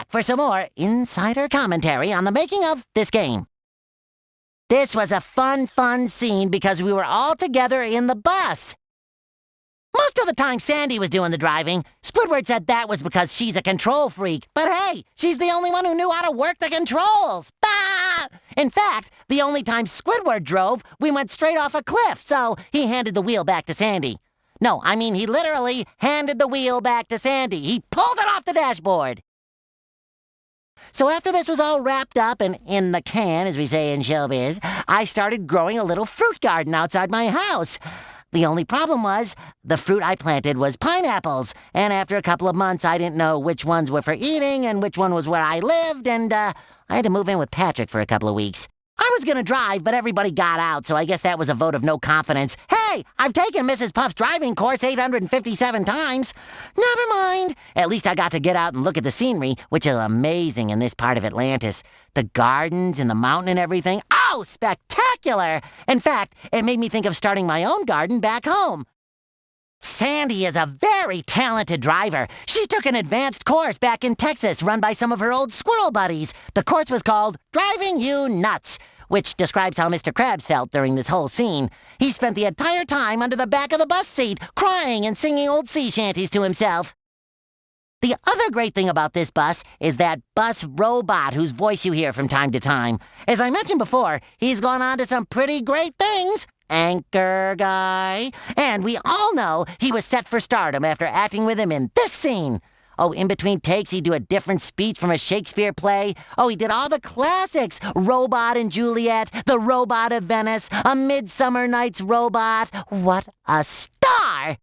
back for some more insider commentary on the making of this game. This was a fun scene because we were all together in the bus. Most of the time Sandy was doing the driving. Squidward said that was because she's a control freak. But hey, she's the only one who knew how to work the controls. Ah! In fact, the only time Squidward drove, we went straight off a cliff, so he handed the wheel back to Sandy. No, I mean he literally handed the wheel back to Sandy. He pulled it off the dashboard. So after this was all wrapped up and in the can, as we say in showbiz, I started growing a little fruit garden outside my house. The only problem was, the fruit I planted was pineapples, and after a couple of months I didn't know which ones were for eating and which one was where I lived, and I had to move in with Patrick for a couple of weeks. I was gonna drive, but everybody got out, so I guess that was a vote of no confidence. Hey, I've taken Mrs. Puff's driving course 857 times. Never mind. At least I got to get out and look at the scenery, which is amazing in this part of Atlantis. The gardens and the mountain and everything. Oh, spectacular! In fact, it made me think of starting my own garden back home. Sandy is a very talented driver. She took an advanced course back in Texas run by some of her old squirrel buddies. The course was called Driving You Nuts, which describes how Mr. Krabs felt during this whole scene. He spent the entire time under the back of the bus seat, crying and singing old sea shanties to himself. The other great thing about this bus is that bus robot whose voice you hear from time to time. As I mentioned before, he's gone on to some pretty great things. Anchor guy. And we all know he was set for stardom after acting with him in this scene. Oh, in between takes, he'd do a different speech from a Shakespeare play. Oh, he did all the classics. Robot and Juliet, The Robot of Venice, A Midsummer Night's Robot. What a star!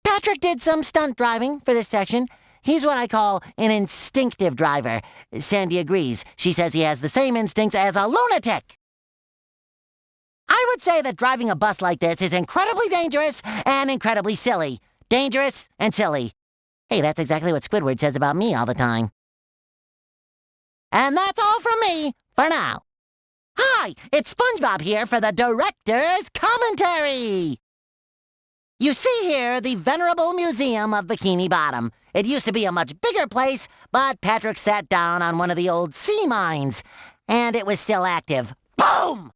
Patrick did some stunt driving for this section. He's what I call an instinctive driver. Sandy agrees. She says he has the same instincts as a lunatic. I would say that driving a bus like this is incredibly dangerous and incredibly silly. Dangerous and silly. Hey, that's exactly what Squidward says about me all the time. And that's all from me for now. Hi, it's SpongeBob here for the director's commentary. You see here the venerable museum of Bikini Bottom. It used to be a much bigger place, but Patrick sat down on one of the old sea mines, and it was still active. Boom!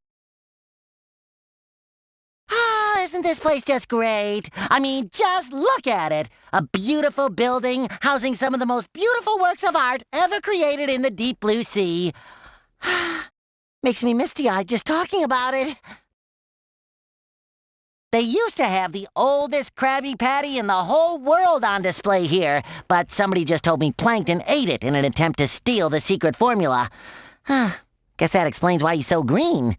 Ah, isn't this place just great? I mean, just look at it. A beautiful building housing some of the most beautiful works of art ever created in the deep blue sea. Makes me misty-eyed just talking about it. They used to have the oldest Krabby Patty in the whole world on display here, but somebody just told me Plankton ate it in an attempt to steal the secret formula. Guess that explains why he's so green.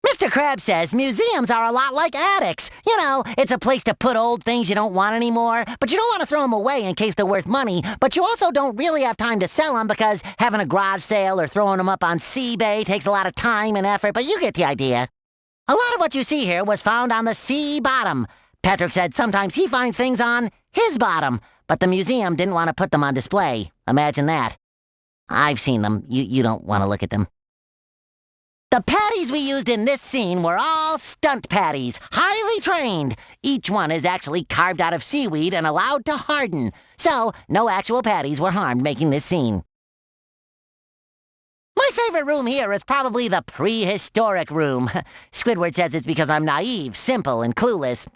Mr. Krabs says museums are a lot like attics. You know, it's a place to put old things you don't want anymore, but you don't want to throw them away in case they're worth money, but you also don't really have time to sell them because having a garage sale or throwing them up on eBay takes a lot of time and effort, but you get the idea. A lot of what you see here was found on the sea bottom. Patrick said sometimes he finds things on his bottom, but the museum didn't want to put them on display. Imagine that. I've seen them. You don't want to look at them. The patties we used in this scene were all stunt patties, highly trained. Each one is actually carved out of seaweed and allowed to harden. So, no actual patties were harmed making this scene. My favorite room here is probably the prehistoric room. Squidward says it's because I'm naive, simple, and clueless.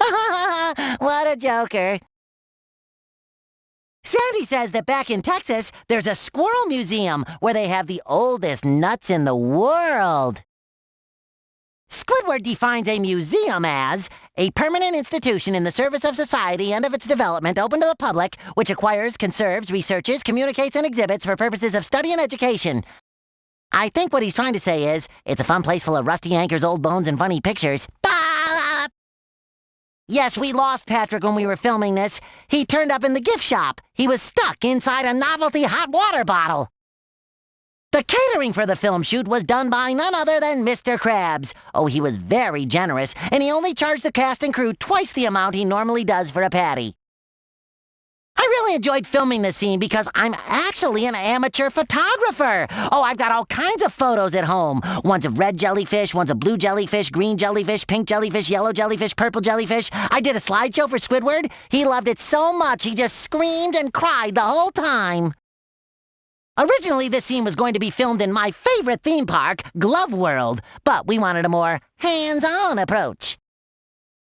What a joker. Sandy says that back in Texas, there's a squirrel museum where they have the oldest nuts in the world. Squidward defines a museum as a permanent institution in the service of society and of its development open to the public, which acquires, conserves, researches, communicates, and exhibits for purposes of study and education. I think what he's trying to say is, it's a fun place full of rusty anchors, old bones, and funny pictures. Yes, we lost Patrick when we were filming this. He turned up in the gift shop. He was stuck inside a novelty hot water bottle. The catering for the film shoot was done by none other than Mr. Krabs. Oh, he was very generous, and he only charged the cast and crew twice the amount he normally does for a patty. I really enjoyed filming this scene because I'm actually an amateur photographer. Oh, I've got all kinds of photos at home. One's of red jellyfish, one's of blue jellyfish, green jellyfish, pink jellyfish, yellow jellyfish, purple jellyfish. I did a slideshow for Squidward. He loved it so much he just screamed and cried the whole time. Originally, this scene was going to be filmed in my favorite theme park, Glove World, but we wanted a more hands-on approach.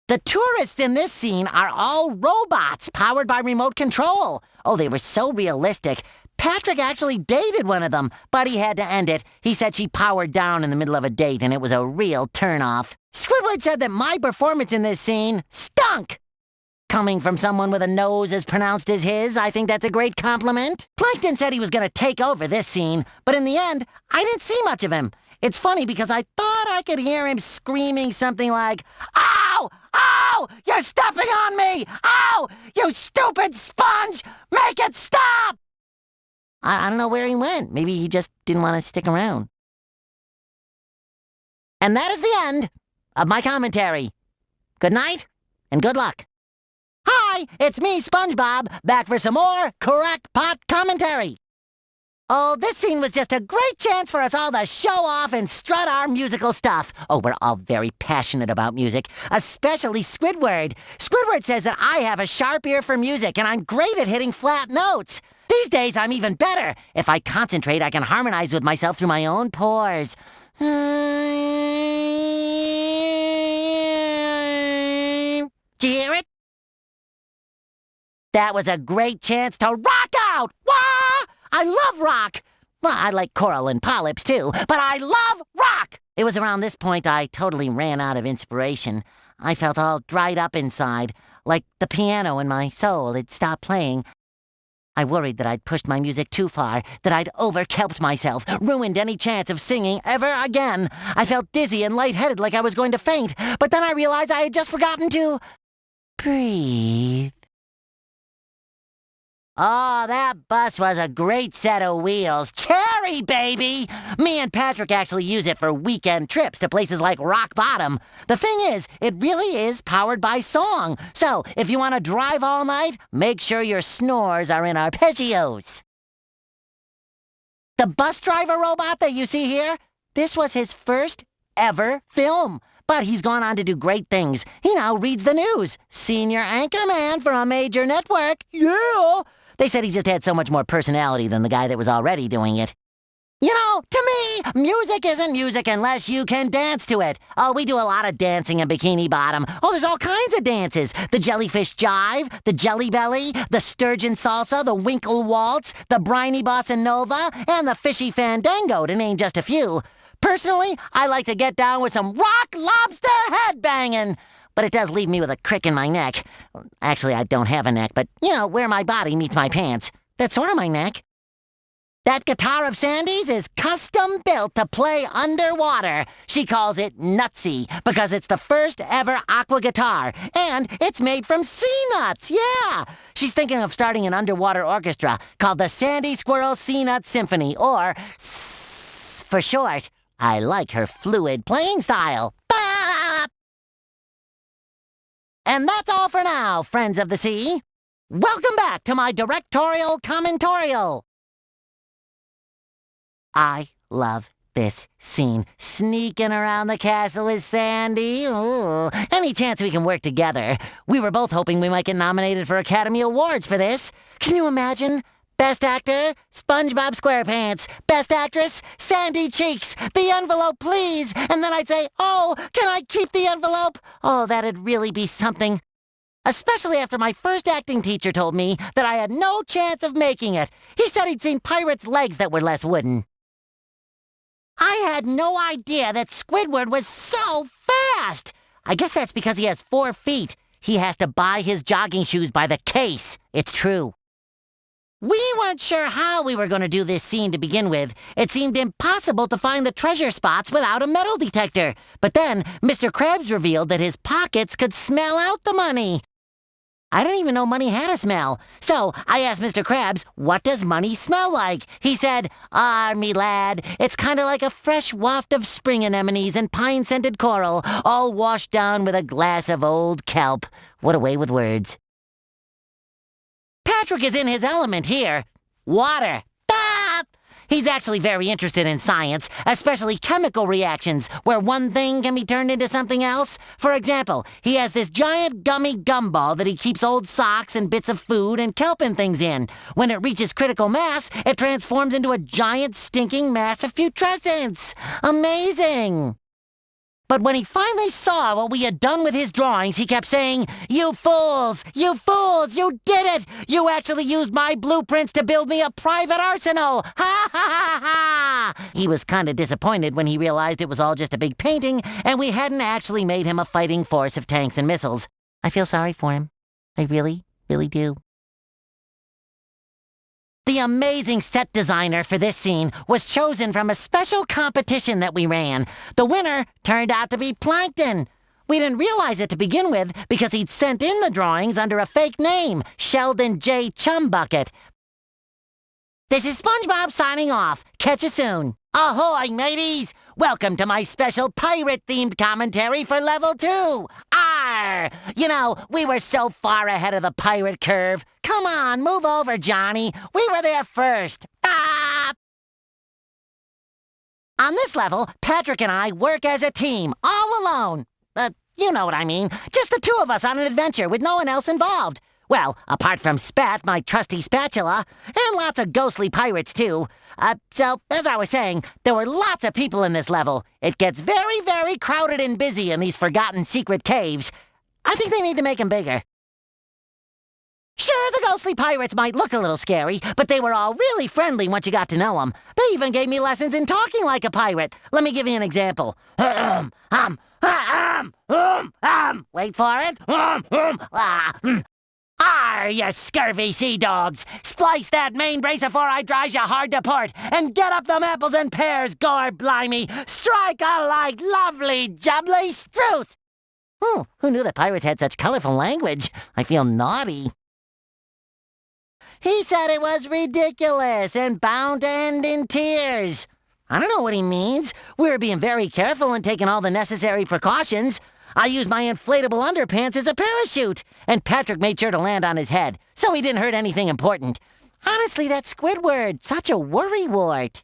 The tourists in this scene are all robots powered by remote control. Oh, they were so realistic. Patrick actually dated one of them, but he had to end it. He said she powered down in the middle of a date, and it was a real turnoff. Squidward said that my performance in this scene stunk. Coming from someone with a nose as pronounced as his, I think that's a great compliment. Plankton said he was going to take over this scene, but in the end, I didn't see much of him. It's funny because I thought I could hear him screaming something like, "Ow! Ow! You're stepping on me! Ow! You stupid sponge! Make it stop!" I don't know where he went. Maybe he just didn't want to stick around. And that is the end of my commentary. Good night, and good luck. Hi, it's me, SpongeBob, back for some more crackpot commentary. Oh, this scene was just a great chance for us all to show off and strut our musical stuff. Oh, we're all very passionate about music, especially Squidward. Squidward says that I have a sharp ear for music, and I'm great at hitting flat notes. These days, I'm even better. If I concentrate, I can harmonize with myself through my own pores. Did you hear it? That was a great chance to rock out! Wah! I love rock! Well, I like coral and polyps too, but I love rock! It was around this point I totally ran out of inspiration. I felt all dried up inside, like the piano in my soul had stopped playing. I worried that I'd pushed my music too far, that I'd overkelped myself, ruined any chance of singing ever again. I felt dizzy and lightheaded like I was going to faint, but then I realized I had just forgotten to breathe. Oh, that bus was a great set of wheels. Cherry, baby! Me and Patrick actually use it for weekend trips to places like Rock Bottom. The thing is, it really is powered by song. So, if you want to drive all night, make sure your snores are in arpeggios. The bus driver robot that you see here, this was his first ever film. But he's gone on to do great things. He now reads the news. Senior anchorman for a major network. Yeah! They said he just had so much more personality than the guy that was already doing it. You know, to me, music isn't music unless you can dance to it. Oh, we do a lot of dancing in Bikini Bottom. Oh, there's all kinds of dances. The jellyfish jive, the jelly belly, the sturgeon salsa, the winkle waltz, the briny bossa nova, and the fishy fandango, to name just a few. Personally, I like to get down with some rock lobster headbanging. But it does leave me with a crick in my neck. Actually, I don't have a neck, but, you know, where my body meets my pants. That's sort of my neck. That guitar of Sandy's is custom built to play underwater. She calls it Nutsy because it's the first ever aqua guitar, and it's made from sea nuts, yeah! She's thinking of starting an underwater orchestra called the Sandy Squirrel Sea Nut Symphony, or SSS for short. I like her fluid playing style. And that's all for now, friends of the sea. Welcome back to my directorial commentorial. I love this scene. Sneaking around the castle with Sandy. Ooh, any chance we can work together. We were both hoping we might get nominated for Academy Awards for this. Can you imagine? Best Actor, SpongeBob SquarePants. Best Actress, Sandy Cheeks. The envelope, please. And then I'd say, oh, can I keep the envelope? Oh, that'd really be something. Especially after my first acting teacher told me that I had no chance of making it. He said he'd seen pirates' legs that were less wooden. I had no idea that Squidward was so fast. I guess that's because he has 4 feet. He has to buy his jogging shoes by the case. It's true. We weren't sure how we were going to do this scene to begin with. It seemed impossible to find the treasure spots without a metal detector. But then, Mr. Krabs revealed that his pockets could smell out the money. I didn't even know money had a smell. So, I asked Mr. Krabs, what does money smell like? He said, me lad, it's kind of like a fresh waft of spring anemones and pine-scented coral, all washed down with a glass of old kelp. What a way with words. Patrick is in his element here. Water. Ah! He's actually very interested in science, especially chemical reactions, where one thing can be turned into something else. For example, he has this giant gummy gumball that he keeps old socks and bits of food and kelp and things in. When it reaches critical mass, it transforms into a giant stinking mass of putrescence. Amazing! But when he finally saw what we had done with his drawings, he kept saying, "You fools! You fools! You did it! You actually used my blueprints to build me a private arsenal! Ha ha ha ha!" He was kind of disappointed when he realized it was all just a big painting and we hadn't actually made him a fighting force of tanks and missiles. I feel sorry for him. I really, really do. The amazing set designer for this scene was chosen from a special competition that we ran. The winner turned out to be Plankton. We didn't realize it to begin with because he'd sent in the drawings under a fake name, Sheldon J. Chumbucket. This is SpongeBob signing off. Catch you soon. Ahoy, mateys! Welcome to my special pirate-themed commentary for Level 2! Arr! You know, we were so far ahead of the pirate curve. Come on, move over, Johnny. We were there first. Ah! On this level, Patrick and I work as a team, all alone. You know what I mean. Just the two of us on an adventure with no one else involved. Well, apart from Spat, my trusty spatula, and lots of ghostly pirates, too. So, as I was saying, there were lots of people in this level. It gets very, very crowded and busy in these forgotten secret caves. I think they need to make them bigger. Sure, the ghostly pirates might look a little scary, but they were all really friendly once you got to know them. They even gave me lessons in talking like a pirate. Let me give you an example. Wait for it. Arr, you scurvy sea dogs! Splice that main brace afore I drive you hard to port, and get up them apples and pears, gore blimey! Strike a light, lovely jubbly struth! Oh, who knew that pirates had such colorful language? I feel naughty. He said it was ridiculous and bound to end in tears. I don't know what he means. We were being very careful and taking all the necessary precautions. I used my inflatable underpants as a parachute, and Patrick made sure to land on his head, so he didn't hurt anything important. Honestly, that Squidward, such a worrywart.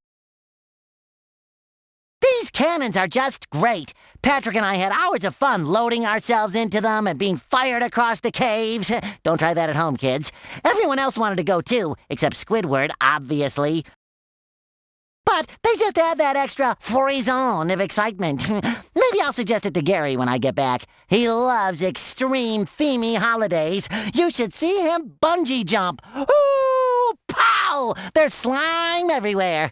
These cannons are just great. Patrick and I had hours of fun loading ourselves into them and being fired across the caves. Don't try that at home, kids. Everyone else wanted to go too, except Squidward, obviously. But they just add that extra frisson of excitement. Maybe I'll suggest it to Gary when I get back. He loves extreme themey holidays. You should see him bungee jump. Ooh, pow! There's slime everywhere.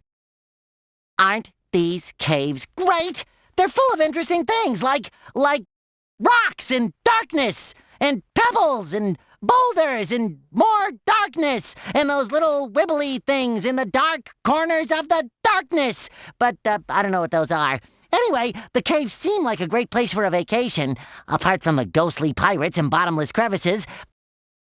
Aren't these caves great? They're full of interesting things like rocks and darkness and pebbles and boulders and more darkness and those little wibbly things in the dark corners of the darkness. But I don't know what those are. Anyway, the caves seem like a great place for a vacation. Apart from the ghostly pirates and bottomless crevices,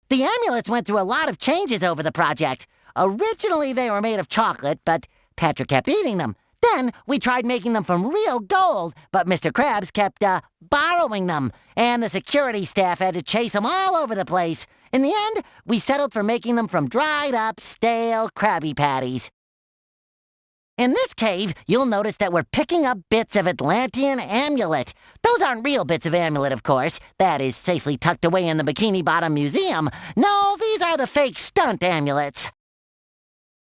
the amulets went through a lot of changes over the project. Originally, they were made of chocolate, but Patrick kept eating them. Then we tried making them from real gold, but Mr. Krabs kept borrowing them, and the security staff had to chase them all over the place. In the end, we settled for making them from dried-up, stale Krabby Patties. In this cave, you'll notice that we're picking up bits of Atlantean amulet. Those aren't real bits of amulet, of course. That is safely tucked away in the Bikini Bottom Museum. No, these are the fake stunt amulets.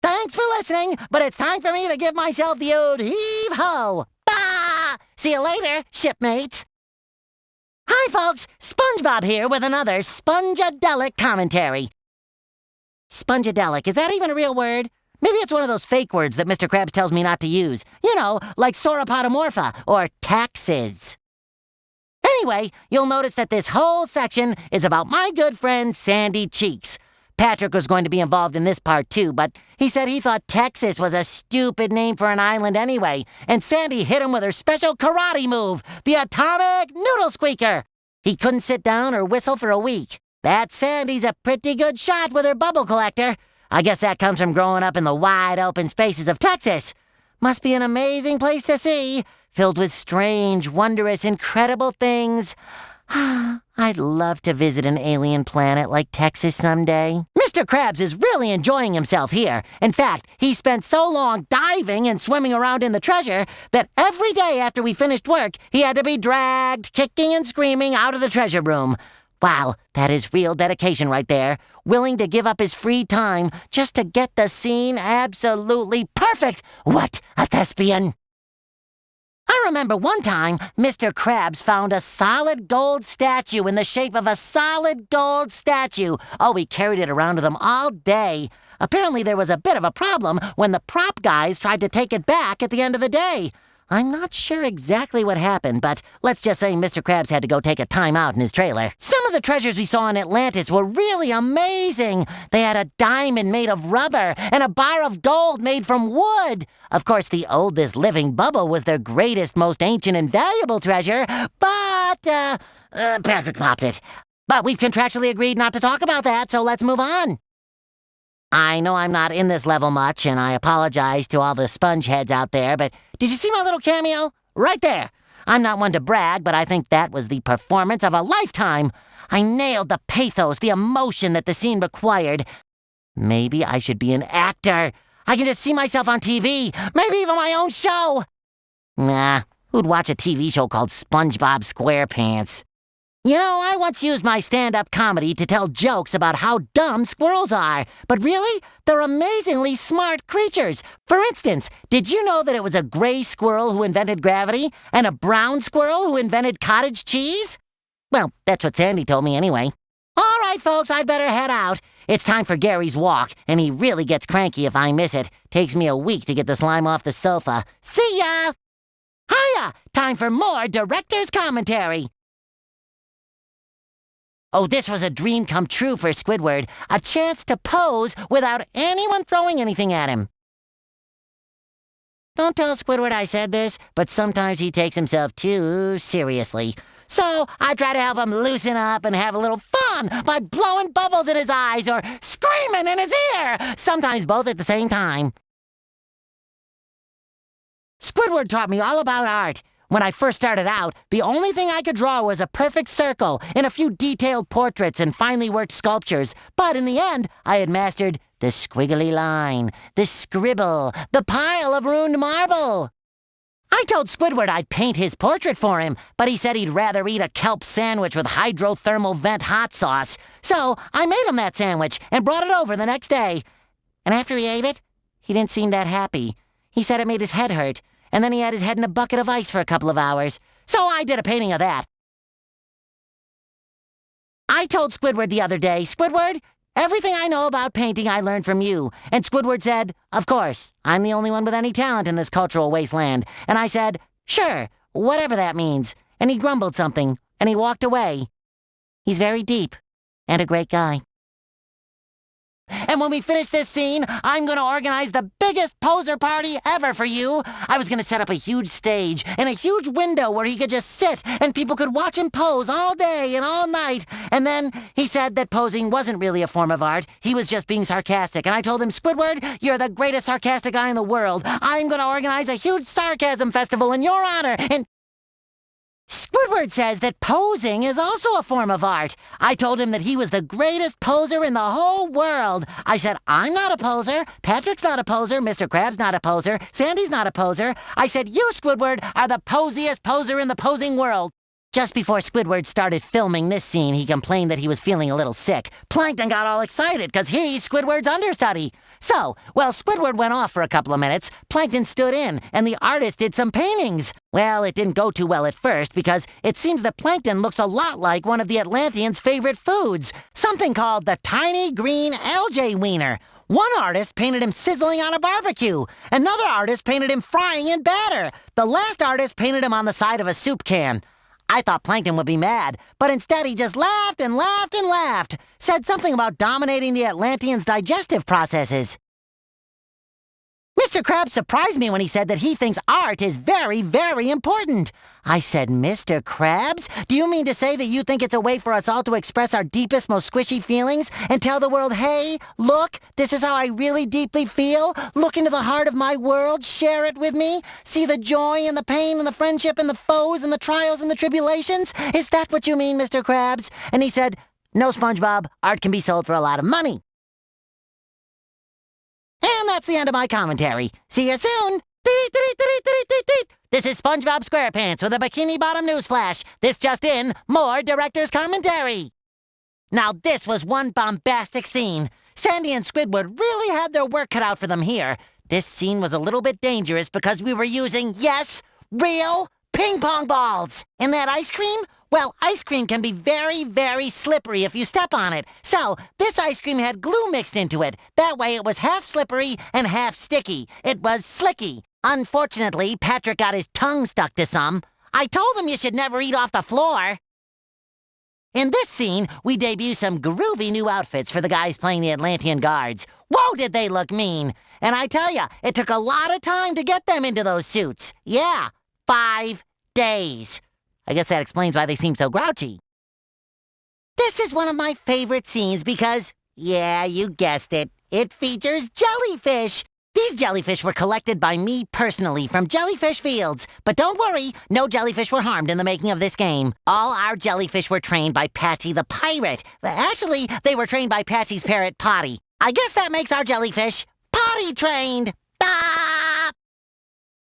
Thanks for listening, but it's time for me to give myself the old heave-ho. Bah! See you later, shipmates. Hi, folks. SpongeBob here with another Spongeadelic commentary. Spongeadelic, is that even a real word? Maybe it's one of those fake words that Mr. Krabs tells me not to use. You know, like sauropodomorpha or taxes. Anyway, you'll notice that this whole section is about my good friend Sandy Cheeks. Patrick was going to be involved in this part too, but he said he thought Texas was a stupid name for an island anyway, and Sandy hit him with her special karate move, the Atomic Noodle Squeaker. He couldn't sit down or whistle for a week. That Sandy's a pretty good shot with her bubble collector. I guess that comes from growing up in the wide open spaces of Texas. Must be an amazing place to see, filled with strange, wondrous, incredible things. I'd love to visit an alien planet like Texas someday. Mr. Mr. Krabs is really enjoying himself here. In fact, he spent so long diving and swimming around in the treasure that every day after we finished work, he had to be dragged, kicking and screaming, out of the treasure room. Wow, that is real dedication right there. Willing to give up his free time just to get the scene absolutely perfect. What a thespian! I remember one time, Mr. Krabs found a solid gold statue in the shape of a solid gold statue. Oh, he carried it around with him all day. Apparently there was a bit of a problem when the prop guys tried to take it back at the end of the day. I'm not sure exactly what happened, but let's just say Mr. Krabs had to go take a time out in his trailer. Some of the treasures we saw in Atlantis were really amazing. They had a diamond made of rubber and a bar of gold made from wood. Of course, the oldest living bubble was their greatest, most ancient and valuable treasure, but, Patrick popped it. But we've contractually agreed not to talk about that, so let's move on. I know I'm not in this level much, and I apologize to all the sponge heads out there, but did you see my little cameo? Right there! I'm not one to brag, but I think that was the performance of a lifetime. I nailed the pathos, the emotion that the scene required. Maybe I should be an actor. I can just see myself on TV, maybe even my own show. Nah, who'd watch a TV show called SpongeBob SquarePants? You know, I once used my stand-up comedy to tell jokes about how dumb squirrels are. But really, they're amazingly smart creatures. For instance, did you know that it was a gray squirrel who invented gravity and a brown squirrel who invented cottage cheese? Well, that's what Sandy told me anyway. All right, folks, I'd better head out. It's time for Gary's walk, and he really gets cranky if I miss it. Takes me a week to get the slime off the sofa. See ya! Hiya! Time for more director's commentary. Oh, this was a dream come true for Squidward. A chance to pose without anyone throwing anything at him. Don't tell Squidward I said this, but sometimes he takes himself too seriously. So I try to help him loosen up and have a little fun by blowing bubbles in his eyes or screaming in his ear, sometimes both at the same time. Squidward taught me all about art. When I first started out, the only thing I could draw was a perfect circle and a few detailed portraits and finely worked sculptures. But in the end, I had mastered the squiggly line, the scribble, the pile of ruined marble. I told Squidward I'd paint his portrait for him, but he said he'd rather eat a kelp sandwich with hydrothermal vent hot sauce. So I made him that sandwich and brought it over the next day. And after he ate it, he didn't seem that happy. He said it made his head hurt. And then he had his head in a bucket of ice for a couple of hours. So I did a painting of that. I told Squidward the other day, Squidward, everything I know about painting I learned from you. And Squidward said, of course, I'm the only one with any talent in this cultural wasteland. And I said, sure, whatever that means. And he grumbled something, and he walked away. He's very deep, and a great guy. And when we finish this scene, I'm going to organize the biggest poser party ever for you. I was going to set up a huge stage and a huge window where he could just sit and people could watch him pose all day and all night. And then he said that posing wasn't really a form of art. He was just being sarcastic. And I told him, Squidward, you're the greatest sarcastic guy in the world. I'm going to organize a huge sarcasm festival in your honor. And Squidward says that posing is also a form of art. I told him that he was the greatest poser in the whole world. I said, I'm not a poser, Patrick's not a poser, Mr. Krabs not a poser, Sandy's not a poser. I said, you, Squidward, are the posiest poser in the posing world. Just before Squidward started filming this scene, he complained that he was feeling a little sick. Plankton got all excited because he's Squidward's understudy. So, while Squidward went off for a couple of minutes, Plankton stood in, and the artist did some paintings. Well, it didn't go too well at first because it seems that Plankton looks a lot like one of the Atlanteans' favorite foods, something called the tiny green algae wiener. One artist painted him sizzling on a barbecue. Another artist painted him frying in batter. The last artist painted him on the side of a soup can. I thought Plankton would be mad, but instead he just laughed and laughed and laughed. Said something about dominating the Atlanteans' digestive processes. Mr. Krabs surprised me when he said that he thinks art is very, very important. I said, Mr. Krabs, do you mean to say that you think it's a way for us all to express our deepest, most squishy feelings and tell the world, hey, look, this is how I really deeply feel? Look into the heart of my world, share it with me, see the joy and the pain and the friendship and the foes and the trials and the tribulations? Is that what you mean, Mr. Krabs? And he said, no, SpongeBob, art can be sold for a lot of money. that's the end of my commentary. See you soon! This is SpongeBob SquarePants with a Bikini Bottom newsflash. This just in, more director's commentary. Now this was one bombastic scene. Sandy and Squidward really had their work cut out for them here. This scene was a little bit dangerous because we were using, yes, real ping pong balls. And that ice cream? Well, ice cream can be very, very slippery if you step on it. So, this ice cream had glue mixed into it. That way it was half slippery and half sticky. It was slicky. Unfortunately, Patrick got his tongue stuck to some. I told him you should never eat off the floor. In this scene, we debut some groovy new outfits for the guys playing the Atlantean guards. Whoa, did they look mean! And I tell ya, it took a lot of time to get them into those suits. Yeah, 5 days. I guess that explains why they seem so grouchy. This is one of my favorite scenes because, yeah, you guessed it, it features jellyfish. These jellyfish were collected by me personally from jellyfish fields. But don't worry, no jellyfish were harmed in the making of this game. All our jellyfish were trained by Patchy the pirate. Actually, they were trained by Patchy's parrot, Potty. I guess that makes our jellyfish potty trained. Ah!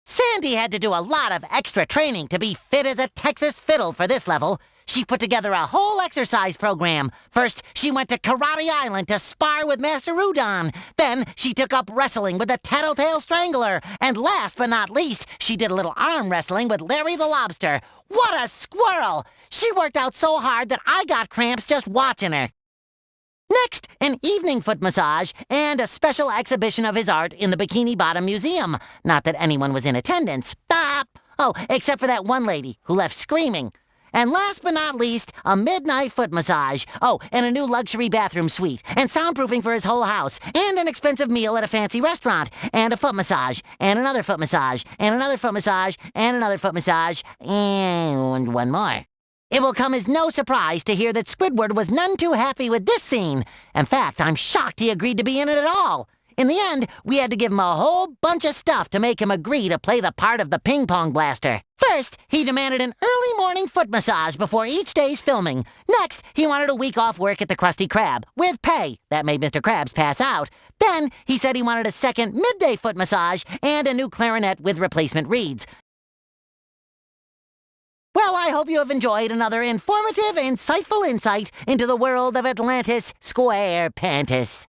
Sandy had to do a lot of extra training to be fit as a Texas fiddle for this level. She put together a whole exercise program. First, she went to Karate Island to spar with Master Udon. Then, she took up wrestling with the Tattletale Strangler. And last but not least, she did a little arm wrestling with Larry the Lobster. What a squirrel! She worked out so hard that I got cramps just watching her. Next, an evening foot massage and a special exhibition of his art in the Bikini Bottom Museum. Not that anyone was in attendance. Oh, except for that one lady who left screaming. And last but not least, a midnight foot massage. Oh, and a new luxury bathroom suite, and soundproofing for his whole house, and an expensive meal at a fancy restaurant, and a foot massage, and another foot massage, and another foot massage, and another foot massage, and one more. It will come as no surprise to hear that Squidward was none too happy with this scene. In fact, I'm shocked he agreed to be in it at all. In the end, we had to give him a whole bunch of stuff to make him agree to play the part of the ping pong blaster. First, he demanded an early morning foot massage before each day's filming. Next, he wanted a week off work at the Krusty Krab, with pay. That made Mr. Krabs pass out. Then, he said he wanted a second midday foot massage and a new clarinet with replacement reeds. Well, I hope you have enjoyed another informative, insightful insight into the world of Atlantis SquarePantis.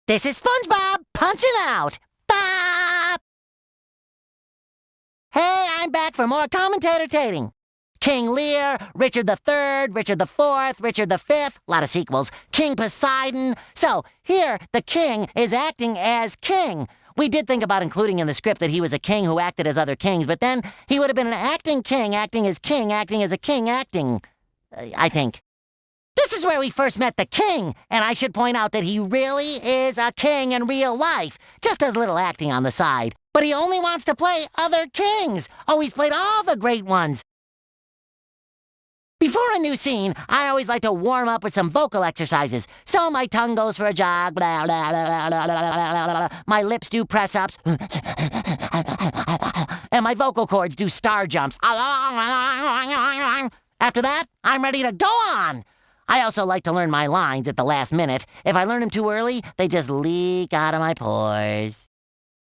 This is SpongeBob punching out. Bop! Hey, I'm back for more commentator-tating. King Lear, Richard III, Richard IV, Richard V, lot of sequels, King Poseidon. So, here, the king is acting as king. We did think about including in the script that he was a king who acted as other kings, but then he would have been an acting king, acting as a king, acting, I think. This is where we first met the king, and I should point out that he really is a king in real life, just does little acting on the side. But he only wants to play other kings. Oh, he's played all the great ones. Before a new scene, I always like to warm up with some vocal exercises. So my tongue goes for a jog, blah, blah, blah, blah, blah, blah, blah. My lips do press-ups, and my vocal cords do star jumps. After that, I'm ready to go on. I also like to learn my lines at the last minute. If I learn them too early, they just leak out of my pores.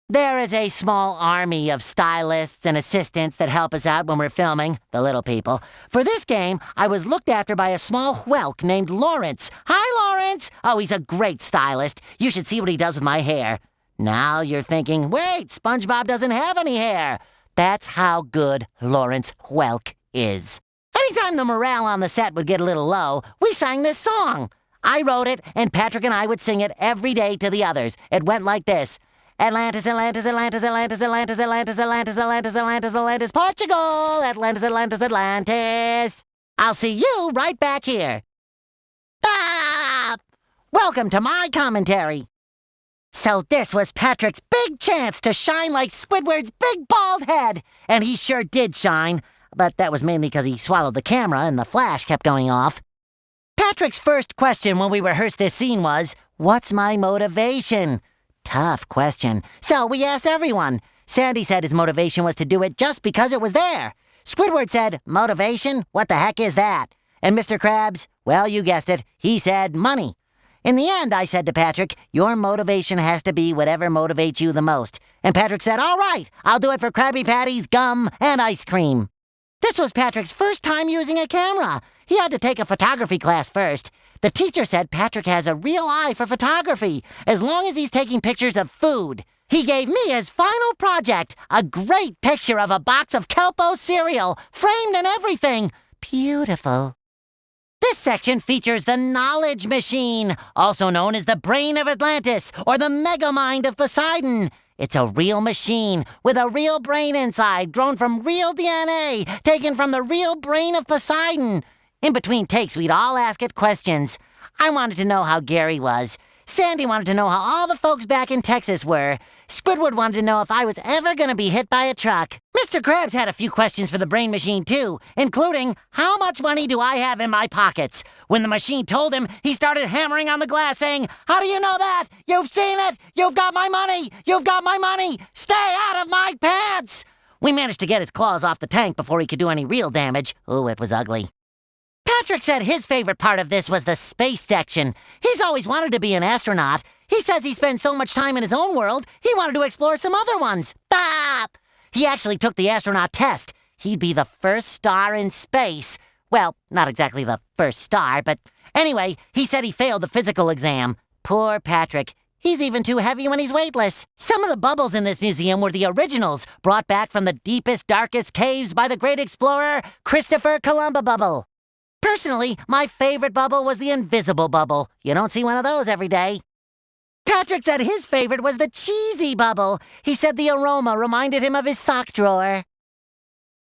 There is a small army of stylists and assistants that help us out when we're filming, the little people. For this game, I was looked after by a small whelk named Lawrence. Hi, Lawrence! Oh, he's a great stylist. You should see what he does with my hair. Now you're thinking, wait, SpongeBob doesn't have any hair. That's how good Lawrence Whelk is. Anytime the morale on the set would get a little low, we sang this song. I wrote it, and Patrick and I would sing it every day to the others. It went like this. Atlantis, Atlantis, Atlantis, Atlantis, Atlantis, Atlantis, Atlantis, Atlantis, Atlantis, Atlantis, Portugal! Atlantis, Atlantis, Atlantis! I'll see you right back here. Ah! Welcome to my commentary. So this was Patrick's big chance to shine like Squidward's big bald head. And he sure did shine. But that was mainly because he swallowed the camera and the flash kept going off. Patrick's first question when we rehearsed this scene was, what's my motivation? Tough question. So we asked everyone. Sandy said his motivation was to do it just because it was there. Squidward said, motivation? What the heck is that? And Mr. Krabs, well, you guessed it, he said money. In the end, I said to Patrick, your motivation has to be whatever motivates you the most. And Patrick said, all right, I'll do it for Krabby Patties, gum, and ice cream. This was Patrick's first time using a camera. He had to take a photography class first. The teacher said Patrick has a real eye for photography, as long as he's taking pictures of food. He gave me his final project, a great picture of a box of Kelpo cereal, framed and everything. Beautiful. This section features the Knowledge Machine, also known as the Brain of Atlantis, or the Megamind of Poseidon. It's a real machine with a real brain inside, grown from real DNA, taken from the real brain of Poseidon. In between takes, we'd all ask it questions. I wanted to know how Gary was. Sandy wanted to know how all the folks back in Texas were. Squidward wanted to know if I was ever going to be hit by a truck. Mr. Krabs had a few questions for the brain machine, too, including, how much money do I have in my pockets? When the machine told him, he started hammering on the glass, saying, how do you know that? You've seen it! You've got my money! You've got my money! Stay out of my pants! We managed to get his claws off the tank before he could do any real damage. Ooh, it was ugly. Patrick said his favorite part of this was the space section. He's always wanted to be an astronaut. He says he spends so much time in his own world, he wanted to explore some other ones. Bop! He actually took the astronaut test. He'd be the first star in space. Well, not exactly the first star, but anyway, he said he failed the physical exam. Poor Patrick. He's even too heavy when he's weightless. Some of the bubbles in this museum were the originals, brought back from the deepest, darkest caves by the great explorer, Christopher Columbus bubble. Personally, my favorite bubble was the invisible bubble. You don't see one of those every day. Patrick said his favorite was the cheesy bubble. He said the aroma reminded him of his sock drawer.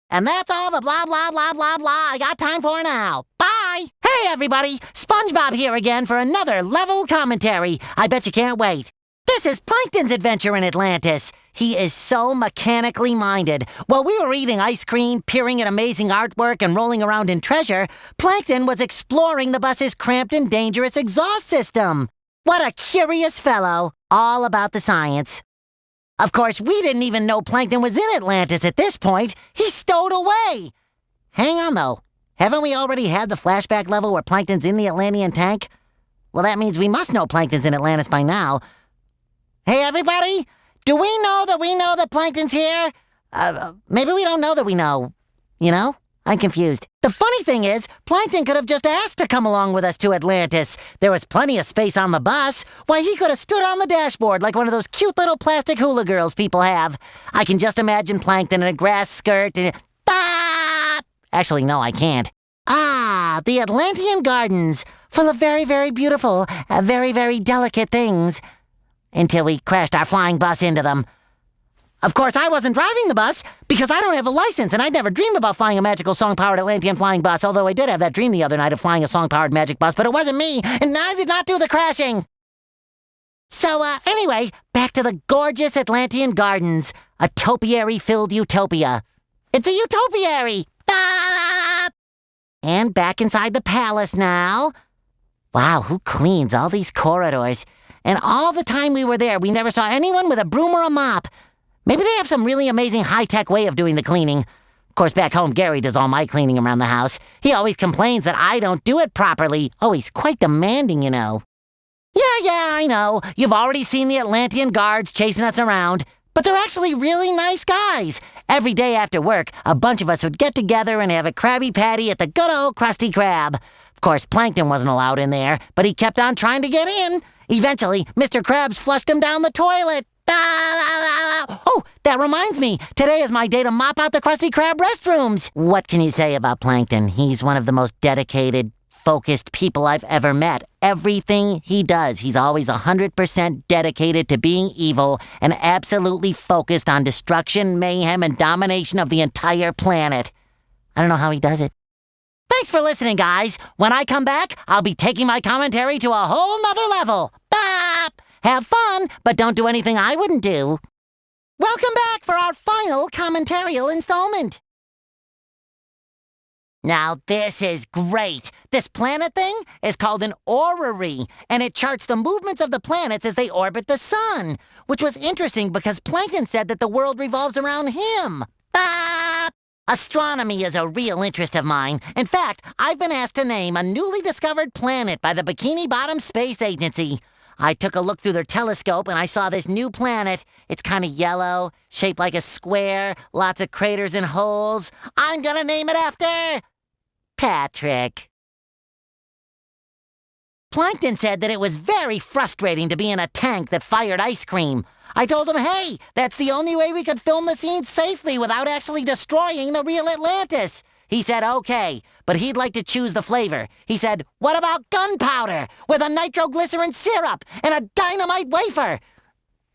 And that's all the blah, blah, blah, blah, blah I got time for now. Bye! Hey, everybody! SpongeBob here again for another level commentary. I bet you can't wait. This is Plankton's adventure in Atlantis. He is so mechanically minded. While we were eating ice cream, peering at amazing artwork, and rolling around in treasure, Plankton was exploring the bus's cramped and dangerous exhaust system. What a curious fellow. All about the science. Of course, we didn't even know Plankton was in Atlantis at this point. He stowed away. Hang on, though. Haven't we already had the flashback level where Plankton's in the Atlantean tank? Well, that means we must know Plankton's in Atlantis by now. Hey, everybody! Do we know that Plankton's here? Maybe we don't know that we know. You know? I'm confused. The funny thing is, Plankton could have just asked to come along with us to Atlantis. There was plenty of space on the bus. Why, he could have stood on the dashboard like one of those cute little plastic hula girls people have. I can just imagine Plankton in a grass skirt and... Ah! Actually, no, I can't. Ah, the Atlantean Gardens, full of very, very beautiful, very, very delicate things. Until we crashed our flying bus into them. Of course, I wasn't driving the bus, because I don't have a license, and I'd never dream about flying a magical song-powered Atlantean flying bus, although I did have that dream the other night of flying a song-powered magic bus, but it wasn't me, and I did not do the crashing. So, anyway, back to the gorgeous Atlantean Gardens, a topiary-filled utopia. It's a utopiary! Ah! And back inside the palace now. Wow, who cleans all these corridors? And all the time we were there, we never saw anyone with a broom or a mop. Maybe they have some really amazing high-tech way of doing the cleaning. Of course, back home, Gary does all my cleaning around the house. He always complains that I don't do it properly. Oh, he's quite demanding, you know. Yeah, I know. You've already seen the Atlantean guards chasing us around. But they're actually really nice guys. Every day after work, a bunch of us would get together and have a Krabby Patty at the good old Krusty Krab. Of course, Plankton wasn't allowed in there, but he kept on trying to get in. Eventually, Mr. Krabs flushed him down the toilet. Oh, that reminds me. Today is my day to mop out the Krusty Krab restrooms. What can you say about Plankton? He's one of the most dedicated, focused people I've ever met. Everything he does, he's always 100% dedicated to being evil and absolutely focused on destruction, mayhem, and domination of the entire planet. I don't know how he does it. Thanks for listening, guys. When I come back, I'll be taking my commentary to a whole nother level. Bop! Have fun, but don't do anything I wouldn't do. Welcome back for our final commentarial installment. Now, this is great. This planet thing is called an orrery, and it charts the movements of the planets as they orbit the sun, which was interesting because Plankton said that the world revolves around him. Bop! Astronomy is a real interest of mine. In fact, I've been asked to name a newly discovered planet by the Bikini Bottom Space Agency. I took a look through their telescope and I saw this new planet. It's kind of yellow, shaped like a square, lots of craters and holes. I'm gonna name it after Patrick. Plankton said that it was very frustrating to be in a tank that fired ice cream. I told him, hey, that's the only way we could film the scene safely without actually destroying the real Atlantis. He said, okay, but he'd like to choose the flavor. He said, what about gunpowder with a nitroglycerin syrup and a dynamite wafer?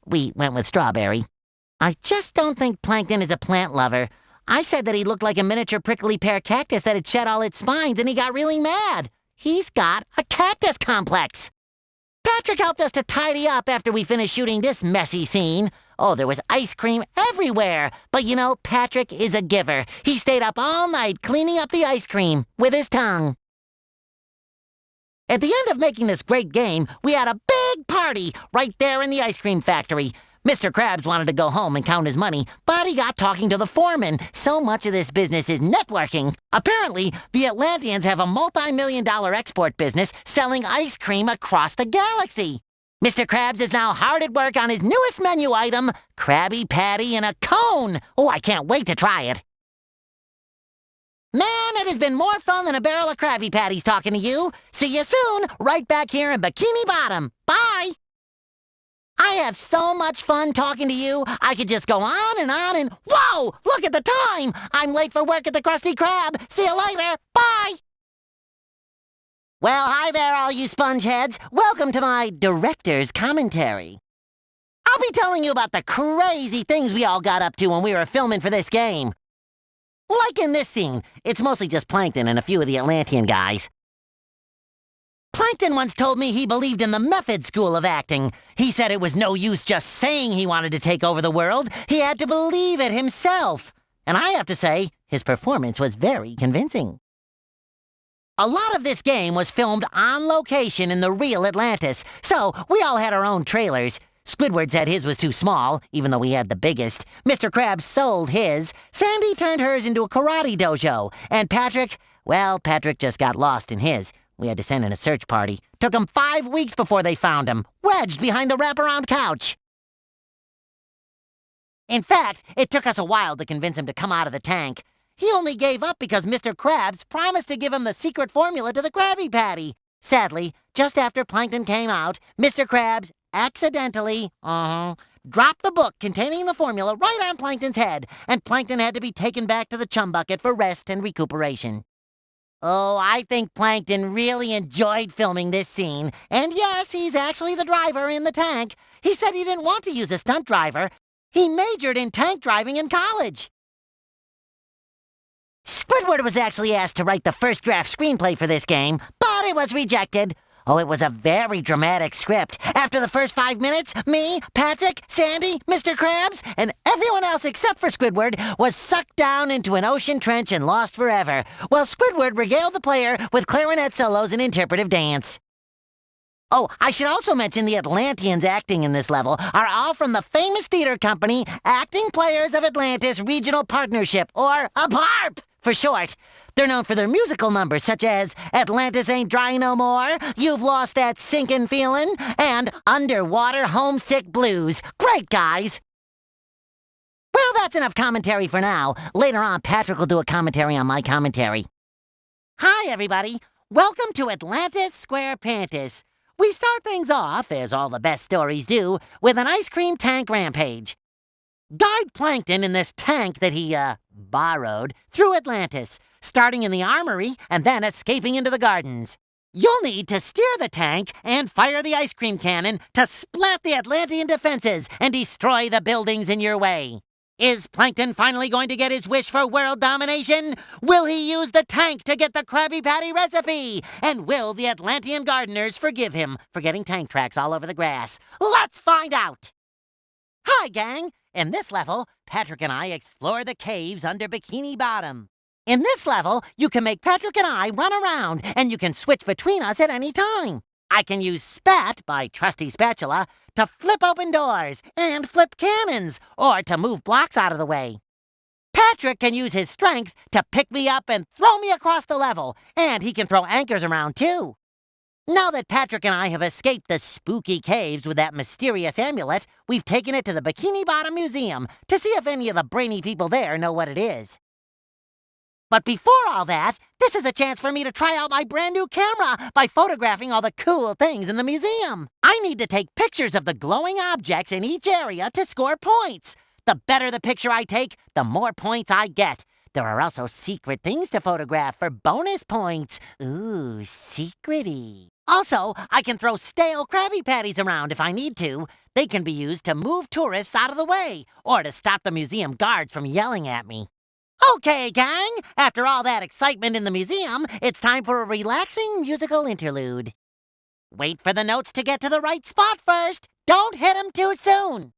We went with strawberry. I just don't think Plankton is a plant lover. I said that he looked like a miniature prickly pear cactus that had shed all its spines, and he got really mad. He's got a cactus complex. Patrick helped us to tidy up after we finished shooting this messy scene. Oh, there was ice cream everywhere. But you know, Patrick is a giver. He stayed up all night cleaning up the ice cream with his tongue. At the end of making this great game, we had a big party right there in the ice cream factory. Mr. Krabs wanted to go home and count his money, but he got talking to the foreman. So much of this business is networking. Apparently, the Atlanteans have a multi-million-dollar export business selling ice cream across the galaxy. Mr. Krabs is now hard at work on his newest menu item, Krabby Patty in a cone. Oh, I can't wait to try it. Man, it has been more fun than a barrel of Krabby Patties talking to you. See you soon, right back here in Bikini Bottom. Bye! I have so much fun talking to you, I could just go on and whoa! Look at the time! I'm late for work at the Krusty Krab. See you later. Bye! Well, hi there, all you spongeheads. Welcome to my director's commentary. I'll be telling you about the crazy things we all got up to when we were filming for this game. Like in this scene, it's mostly just Plankton and a few of the Atlantean guys. Plankton once told me he believed in the method school of acting. He said it was no use just saying he wanted to take over the world. He had to believe it himself. And I have to say, his performance was very convincing. A lot of this game was filmed on location in the real Atlantis, so we all had our own trailers. Squidward said his was too small, even though he had the biggest. Mr. Krabs sold his. Sandy turned hers into a karate dojo. And Patrick, well, Patrick just got lost in his. We had to send in a search party. Took them 5 weeks before they found him, wedged behind a wraparound couch. In fact, it took us a while to convince him to come out of the tank. He only gave up because Mr. Krabs promised to give him the secret formula to the Krabby Patty. Sadly, just after Plankton came out, Mr. Krabs accidentally, dropped the book containing the formula right on Plankton's head, and Plankton had to be taken back to the chum bucket for rest and recuperation. Oh, I think Plankton really enjoyed filming this scene. And yes, he's actually the driver in the tank. He said he didn't want to use a stunt driver. He majored in tank driving in college. Squidward was actually asked to write the first draft screenplay for this game, but it was rejected. Oh, it was a very dramatic script. After the first 5 minutes, me, Patrick, Sandy, Mr. Krabs, and everyone else except for Squidward was sucked down into an ocean trench and lost forever, while Squidward regaled the player with clarinet solos and interpretive dance. Oh, I should also mention the Atlanteans acting in this level are all from the famous theater company Acting Players of Atlantis Regional Partnership, or APARP for short. They're known for their musical numbers such as Atlantis Ain't Dry No More, You've Lost That Sinkin' Feelin', and Underwater Homesick Blues. Great, guys! Well, that's enough commentary for now. Later on, Patrick will do a commentary on my commentary. Hi, everybody. Welcome to Atlantis SquarePantis. We start things off, as all the best stories do, with an ice cream tank rampage. Guide Plankton in this tank that he, borrowed through Atlantis, starting in the armory and then escaping into the gardens. You'll need to steer the tank and fire the ice cream cannon to splat the Atlantean defenses and destroy the buildings in your way. Is Plankton finally going to get his wish for world domination? Will he use the tank to get the Krabby Patty recipe? And will the Atlantean gardeners forgive him for getting tank tracks all over the grass? Let's find out! Hi, gang! In this level, Patrick and I explore the caves under Bikini Bottom. In this level, you can make Patrick and I run around, and you can switch between us at any time. I can use Spat by Trusty Spatula to flip open doors and flip cannons, or to move blocks out of the way. Patrick can use his strength to pick me up and throw me across the level, and he can throw anchors around too. Now that Patrick and I have escaped the spooky caves with that mysterious amulet, we've taken it to the Bikini Bottom Museum to see if any of the brainy people there know what it is. But before all that, this is a chance for me to try out my brand new camera by photographing all the cool things in the museum. I need to take pictures of the glowing objects in each area to score points. The better the picture I take, the more points I get. There are also secret things to photograph for bonus points. Ooh, secrety. Also, I can throw stale Krabby Patties around if I need to. They can be used to move tourists out of the way, or to stop the museum guards from yelling at me. Okay, gang, after all that excitement in the museum, it's time for a relaxing musical interlude. Wait for the notes to get to the right spot first. Don't hit them too soon.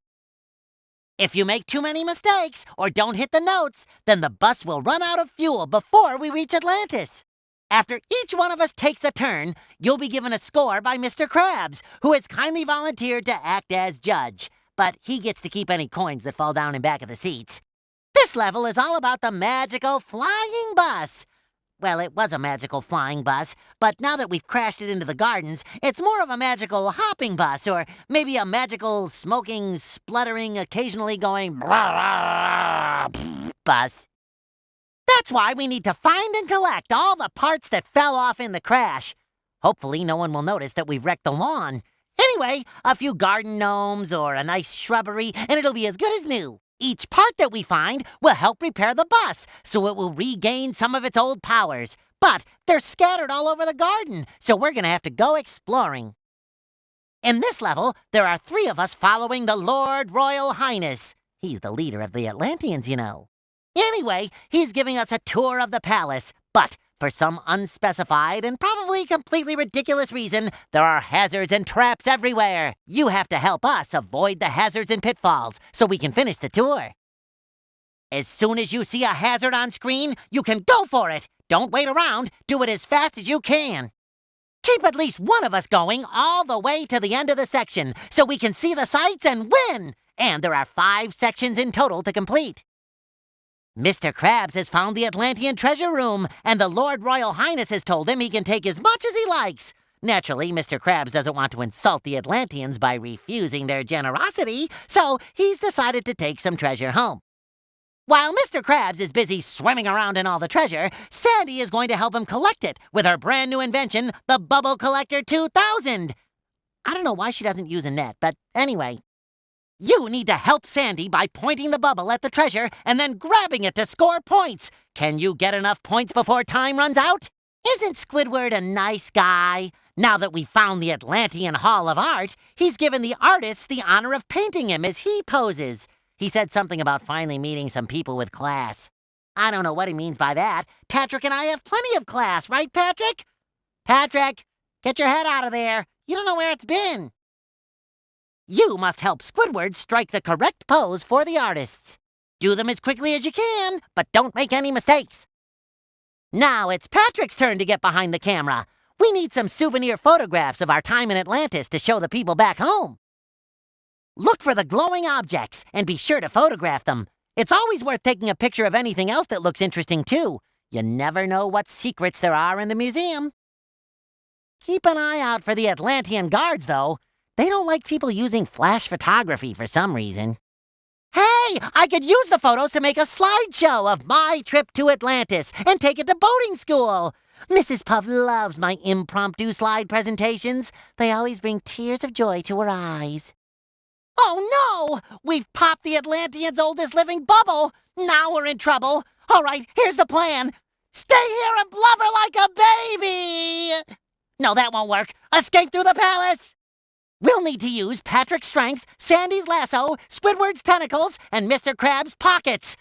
If you make too many mistakes or don't hit the notes, then the bus will run out of fuel before we reach Atlantis. After each one of us takes a turn, you'll be given a score by Mr. Krabs, who has kindly volunteered to act as judge. But he gets to keep any coins that fall down in back of the seats. This level is all about the magical flying bus. Well, it was a magical flying bus, but now that we've crashed it into the gardens, it's more of a magical hopping bus, or maybe a magical smoking, spluttering, occasionally going blah, blah, blah, bus. That's why we need to find and collect all the parts that fell off in the crash. Hopefully no one will notice that we've wrecked the lawn. Anyway, a few garden gnomes or a nice shrubbery, and it'll be as good as new. Each part that we find will help repair the bus, so it will regain some of its old powers. But they're scattered all over the garden, so we're gonna have to go exploring. In this level, there are 3 of us following the Lord Royal Highness. He's the leader of the Atlanteans, you know. Anyway, he's giving us a tour of the palace, but for some unspecified and probably completely ridiculous reason, there are hazards and traps everywhere. You have to help us avoid the hazards and pitfalls so we can finish the tour. As soon as you see a hazard on screen, you can go for it. Don't wait around. Do it as fast as you can. Keep at least one of us going all the way to the end of the section so we can see the sights and win. And there are 5 sections in total to complete. Mr. Krabs has found the Atlantean treasure room, and the Lord Royal Highness has told him he can take as much as he likes. Naturally, Mr. Krabs doesn't want to insult the Atlanteans by refusing their generosity, so he's decided to take some treasure home. While Mr. Krabs is busy swimming around in all the treasure, Sandy is going to help him collect it with her brand new invention, the Bubble Collector 2000. I don't know why she doesn't use a net, but anyway. You need to help Sandy by pointing the bubble at the treasure and then grabbing it to score points. Can you get enough points before time runs out? Isn't Squidward a nice guy? Now that we've found the Atlantean Hall of Art, he's given the artists the honor of painting him as he poses. He said something about finally meeting some people with class. I don't know what he means by that. Patrick and I have plenty of class, right, Patrick? Patrick, get your head out of there. You don't know where it's been. You must help Squidward strike the correct pose for the artists. Do them as quickly as you can, but don't make any mistakes. Now it's Patrick's turn to get behind the camera. We need some souvenir photographs of our time in Atlantis to show the people back home. Look for the glowing objects and be sure to photograph them. It's always worth taking a picture of anything else that looks interesting too. You never know what secrets there are in the museum. Keep an eye out for the Atlantean guards, though. They don't like people using flash photography for some reason. Hey, I could use the photos to make a slideshow of my trip to Atlantis and take it to boating school. Mrs. Puff loves my impromptu slide presentations. They always bring tears of joy to her eyes. Oh no! We've popped the Atlanteans' oldest living bubble! Now we're in trouble. All right, here's the plan. Stay here and blubber like a baby! No, that won't work. Escape through the palace! We'll need to use Patrick's strength, Sandy's lasso, Squidward's tentacles, and Mr. Krabs' pockets.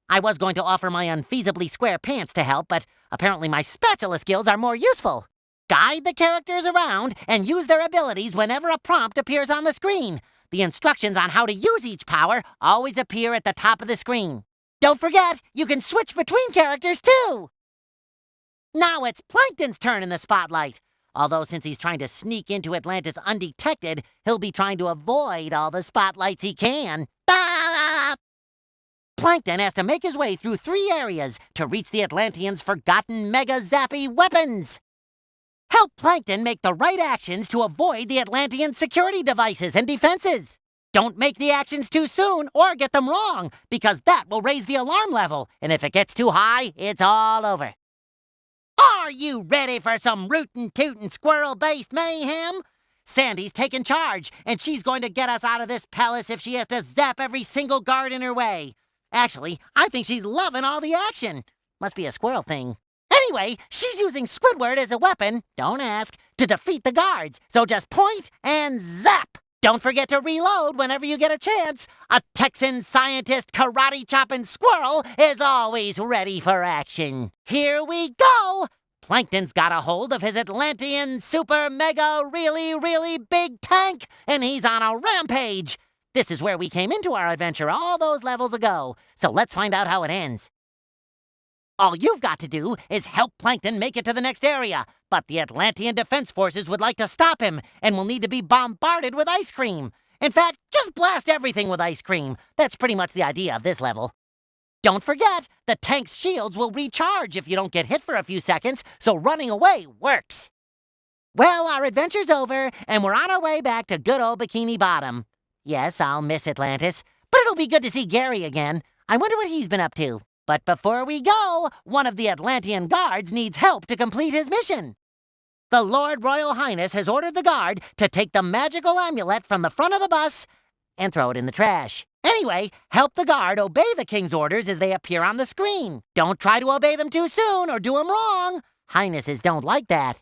I was going to offer my unfeasibly square pants to help, but apparently my spatula skills are more useful. Guide the characters around and use their abilities whenever a prompt appears on the screen. The instructions on how to use each power always appear at the top of the screen. Don't forget, you can switch between characters too. Now it's Plankton's turn in the spotlight. Although since he's trying to sneak into Atlantis undetected, he'll be trying to avoid all the spotlights he can. Ah! Plankton has to make his way through 3 areas to reach the Atlanteans' forgotten Mega Zappy weapons. Help Plankton make the right actions to avoid the Atlantean security devices and defenses. Don't make the actions too soon or get them wrong, because that will raise the alarm level, and if it gets too high, it's all over. Are you ready for some rootin'-tootin' squirrel-based mayhem? Sandy's taking charge, and she's going to get us out of this palace if she has to zap every single guard in her way. Actually, I think she's loving all the action. Must be a squirrel thing. Anyway, she's using Squidward as a weapon, don't ask, to defeat the guards, so just point and zap! Don't forget to reload whenever you get a chance. A Texan scientist karate-chopping squirrel is always ready for action. Here we go! Plankton's got a hold of his Atlantean super mega really big tank, and he's on a rampage. This is where we came into our adventure all those levels ago, so let's find out how it ends. All you've got to do is help Plankton make it to the next area, but the Atlantean Defense Forces would like to stop him and will need to be bombarded with ice cream. In fact, just blast everything with ice cream. That's pretty much the idea of this level. Don't forget, the tank's shields will recharge if you don't get hit for a few seconds, so running away works. Well, our adventure's over, and we're on our way back to good old Bikini Bottom. Yes, I'll miss Atlantis, but it'll be good to see Gary again. I wonder what he's been up to. But before we go, one of the Atlantean guards needs help to complete his mission. The Lord Royal Highness has ordered the guard to take the magical amulet from the front of the bus and throw it in the trash. Anyway, help the guard obey the king's orders as they appear on the screen. Don't try to obey them too soon or do them wrong. Highnesses don't like that.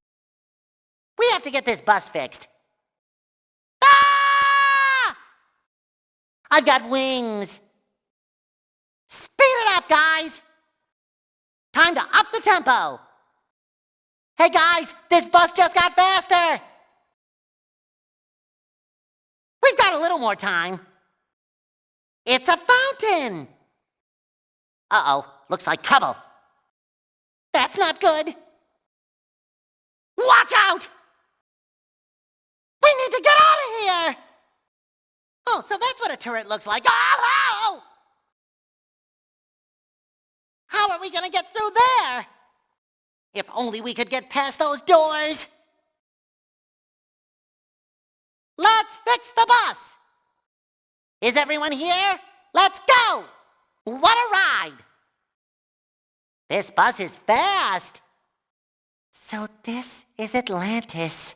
We have to get this bus fixed. Ah! I've got wings. Speed it up, guys! Time to up the tempo! Hey guys, this bus just got faster! We've got a little more time. It's a fountain! Uh-oh, looks like trouble. That's not good. Watch out! We need to get out of here! Oh, so that's what a turret looks like. Oh! How are we gonna get through there? If only we could get past those doors. Let's fix the bus. Is everyone here? Let's go. What a ride. This bus is fast. So this is Atlantis.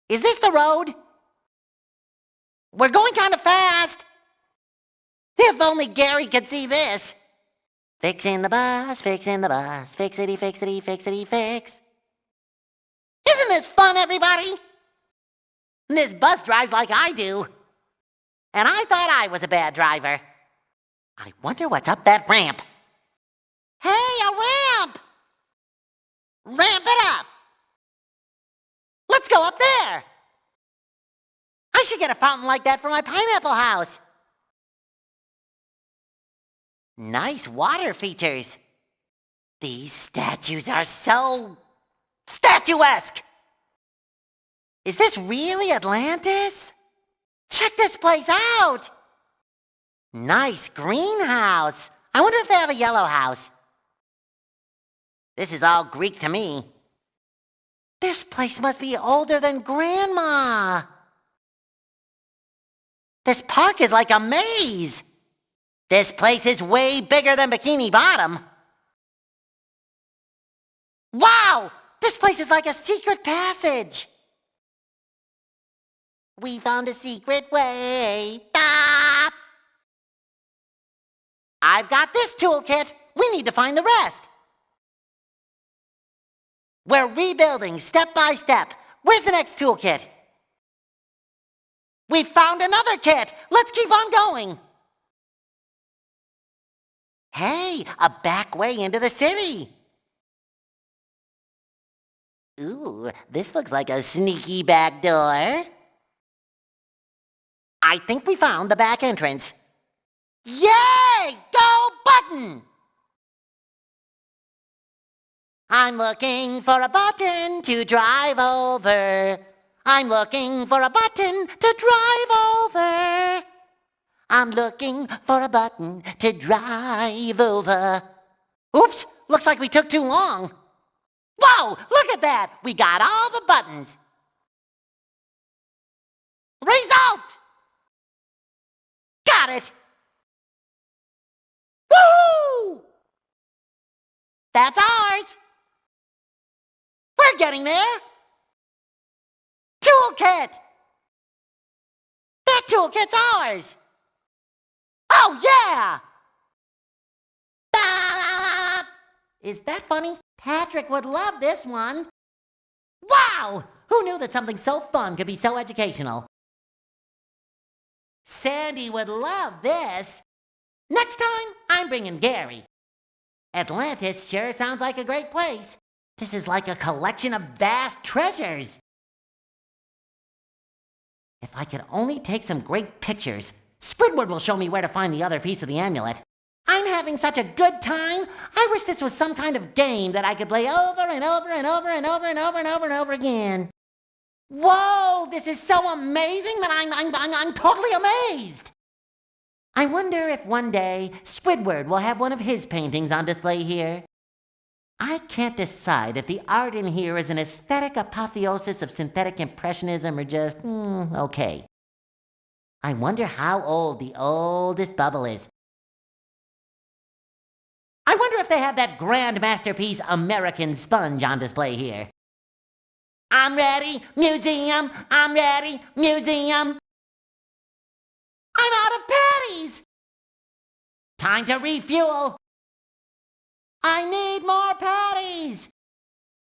Is this the road? We're going kind of fast. If only Gary could see this. Fixing the bus, fixity, fixity, fix. Isn't this fun, everybody? This bus drives like I do. And I thought I was a bad driver. I wonder what's up that ramp. Hey, a ramp! Ramp it up! Let's go up there! I should get a fountain like that for my pineapple house. Nice water features. These statues are so statuesque. Is this really Atlantis? Check this place out. Nice greenhouse. I wonder if they have a yellow house. This is all Greek to me. This place must be older than Grandma. This park is like a maze. This place is way bigger than Bikini Bottom. Wow! This place is like a secret passage. We found a secret way. Bop! I've got this toolkit. We need to find the rest. We're rebuilding step by step. Where's the next toolkit? We found another kit. Let's keep on going. Hey, a back way into the city. Ooh, this looks like a sneaky back door. I think we found the back entrance. Yay! Go button! I'm looking for a button to drive over. I'm looking for a button to drive over. I'm looking for a button to drive over. Oops, looks like we took too long. Whoa, look at that! We got all the buttons. Result! Got it! Woo! That's ours! We're getting there! Toolkit! That toolkit's ours! Oh, yeah! Ah! Is that funny? Patrick would love this one. Wow! Who knew that something so fun could be so educational? Sandy would love this. Next time, I'm bringing Gary. Atlantis sure sounds like a great place. This is like a collection of vast treasures. If I could only take some great pictures, Squidward will show me where to find the other piece of the amulet. I'm having such a good time. I wish this was some kind of game that I could play over and over and over and over and over and over and over again. Whoa, this is so amazing that I'm totally amazed. I wonder if one day Squidward will have one of his paintings on display here. I can't decide if the art in here is an aesthetic apotheosis of synthetic impressionism or just, okay. I wonder how old the oldest bubble is. I wonder if they have that grand masterpiece American sponge on display here. I'm ready, museum! I'm ready, museum! I'm out of patties! Time to refuel! I need more patties!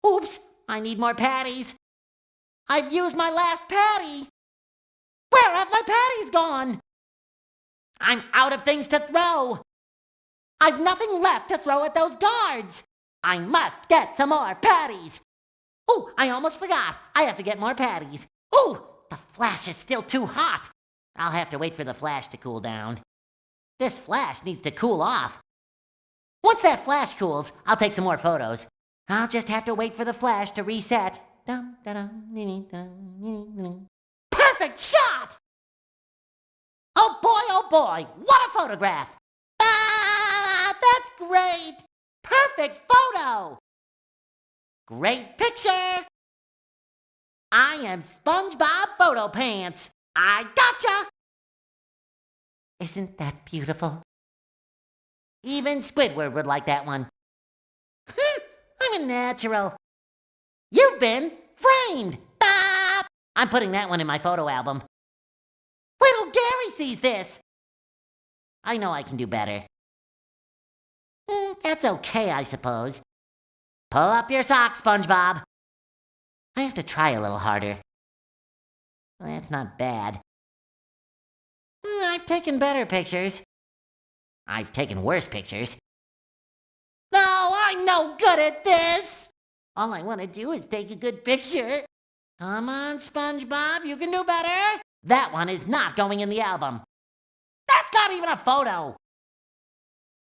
Oops, I need more patties. I've used my last patty. Where have my patties gone? I'm out of things to throw. I've nothing left to throw at those guards. I must get some more patties. Oh, I almost forgot. I have to get more patties. Oh, the flash is still too hot. I'll have to wait for the flash to cool down. This flash needs to cool off. Once that flash cools, I'll take some more photos. I'll just have to wait for the flash to reset. Perfect shot! Oh boy, what a photograph! Ah, that's great! Perfect photo! Great picture! I am SpongeBob PhotoPants. I gotcha! Isn't that beautiful? Even Squidward would like that one. I'm a natural. You've been framed! Ah! I'm putting that one in my photo album. Wait till Gary sees this! I know I can do better. That's okay, I suppose. Pull up your socks, SpongeBob. I have to try a little harder. That's not bad. I've taken better pictures. I've taken worse pictures. No, I'm no good at this! All I want to do is take a good picture. Come on, SpongeBob, you can do better. That one is not going in the album. That's not even a photo.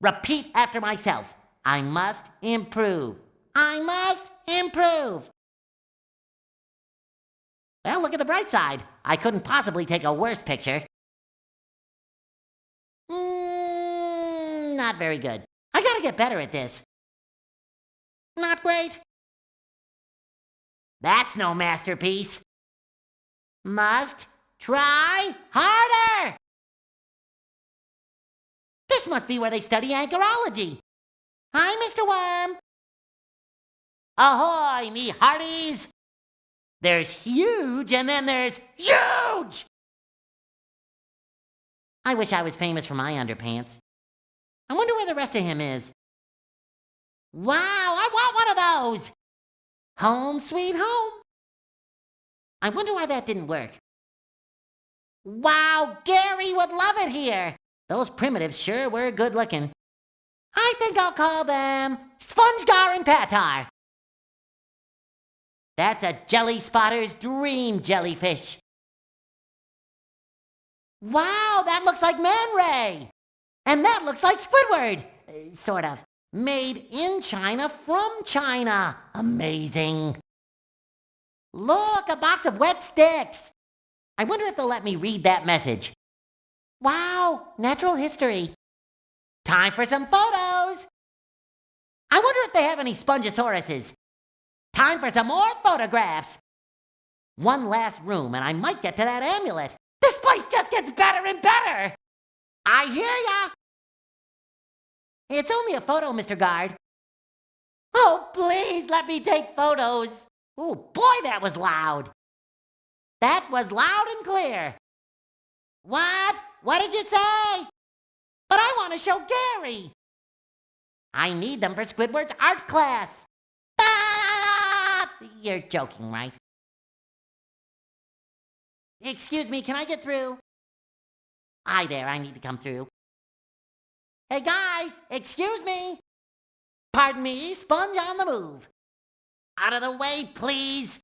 Repeat after myself. I must improve. I must improve. Well, look at the bright side. I couldn't possibly take a worse picture. Not very good. I gotta get better at this. Not great. That's no masterpiece. Must try harder. This must be where they study anchorology. Hi, Mr. Worm. Ahoy, me hearties. There's huge and then there's huge. I wish I was famous for my underpants. I wonder where the rest of him is. Wow, I want one of those. Home sweet home. I wonder why that didn't work. Wow, Gary would love it here. Those primitives sure were good looking. I think I'll call them Spongegar and Patar. That's a jelly spotter's dream jellyfish. Wow, that looks like Man Ray. And that looks like Squidward. Sort of. Made in China from China. Amazing. Look, a box of wet sticks. I wonder if they'll let me read that message. Wow, natural history. Time for some photos. I wonder if they have any Spongesauruses. Time for some more photographs. One last room and I might get to that amulet. This place just gets better and better. I hear ya. It's only a photo, Mr. Guard. Oh, please let me take photos. Oh, boy, that was loud. That was loud and clear. What? What did you say? But I want to show Gary. I need them for Squidward's art class. Ah! You're joking, right? Excuse me, can I get through? Hi there, I need to come through. Hey guys, excuse me. Pardon me, Sponge on the move. Out of the way, please.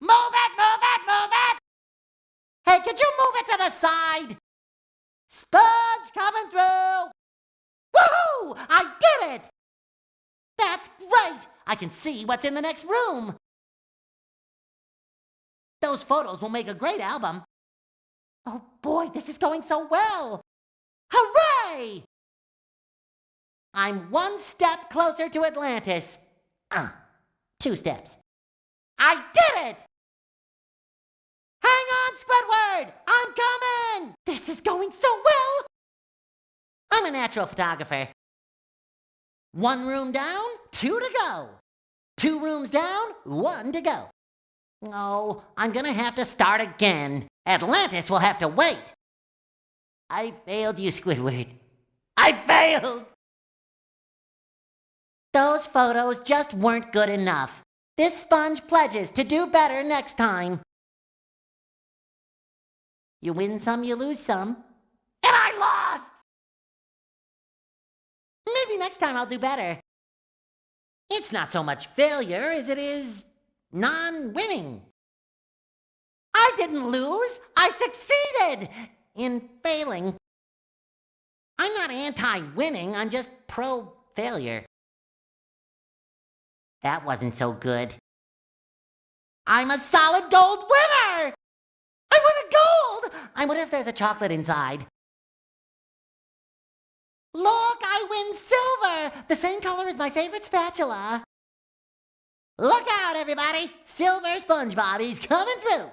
Move it, move it, move it! Hey, could you move it to the side? Sponge coming through! Woohoo! I did it! That's great! I can see what's in the next room. Those photos will make a great album. Oh boy, this is going so well! Hooray! I'm one step closer to Atlantis. 2 steps. I did it! Hang on, Squidward! I'm coming! This is going so well! I'm a natural photographer. 1 room down, 2 to go. 2 rooms down, 1 to go. Oh, I'm gonna have to start again. Atlantis will have to wait. I failed you, Squidward. I failed! Those photos just weren't good enough. This sponge pledges to do better next time. You win some, you lose some. And I lost! Maybe next time I'll do better. It's not so much failure as it is non-winning. I didn't lose. I succeeded in failing. I'm not anti-winning. I'm just pro-failure. That wasn't so good. I'm a solid gold winner! I won a gold! I wonder if there's a chocolate inside. Look, I win silver! The same color as my favorite spatula. Look out, everybody! Silver SpongeBob, he's coming through!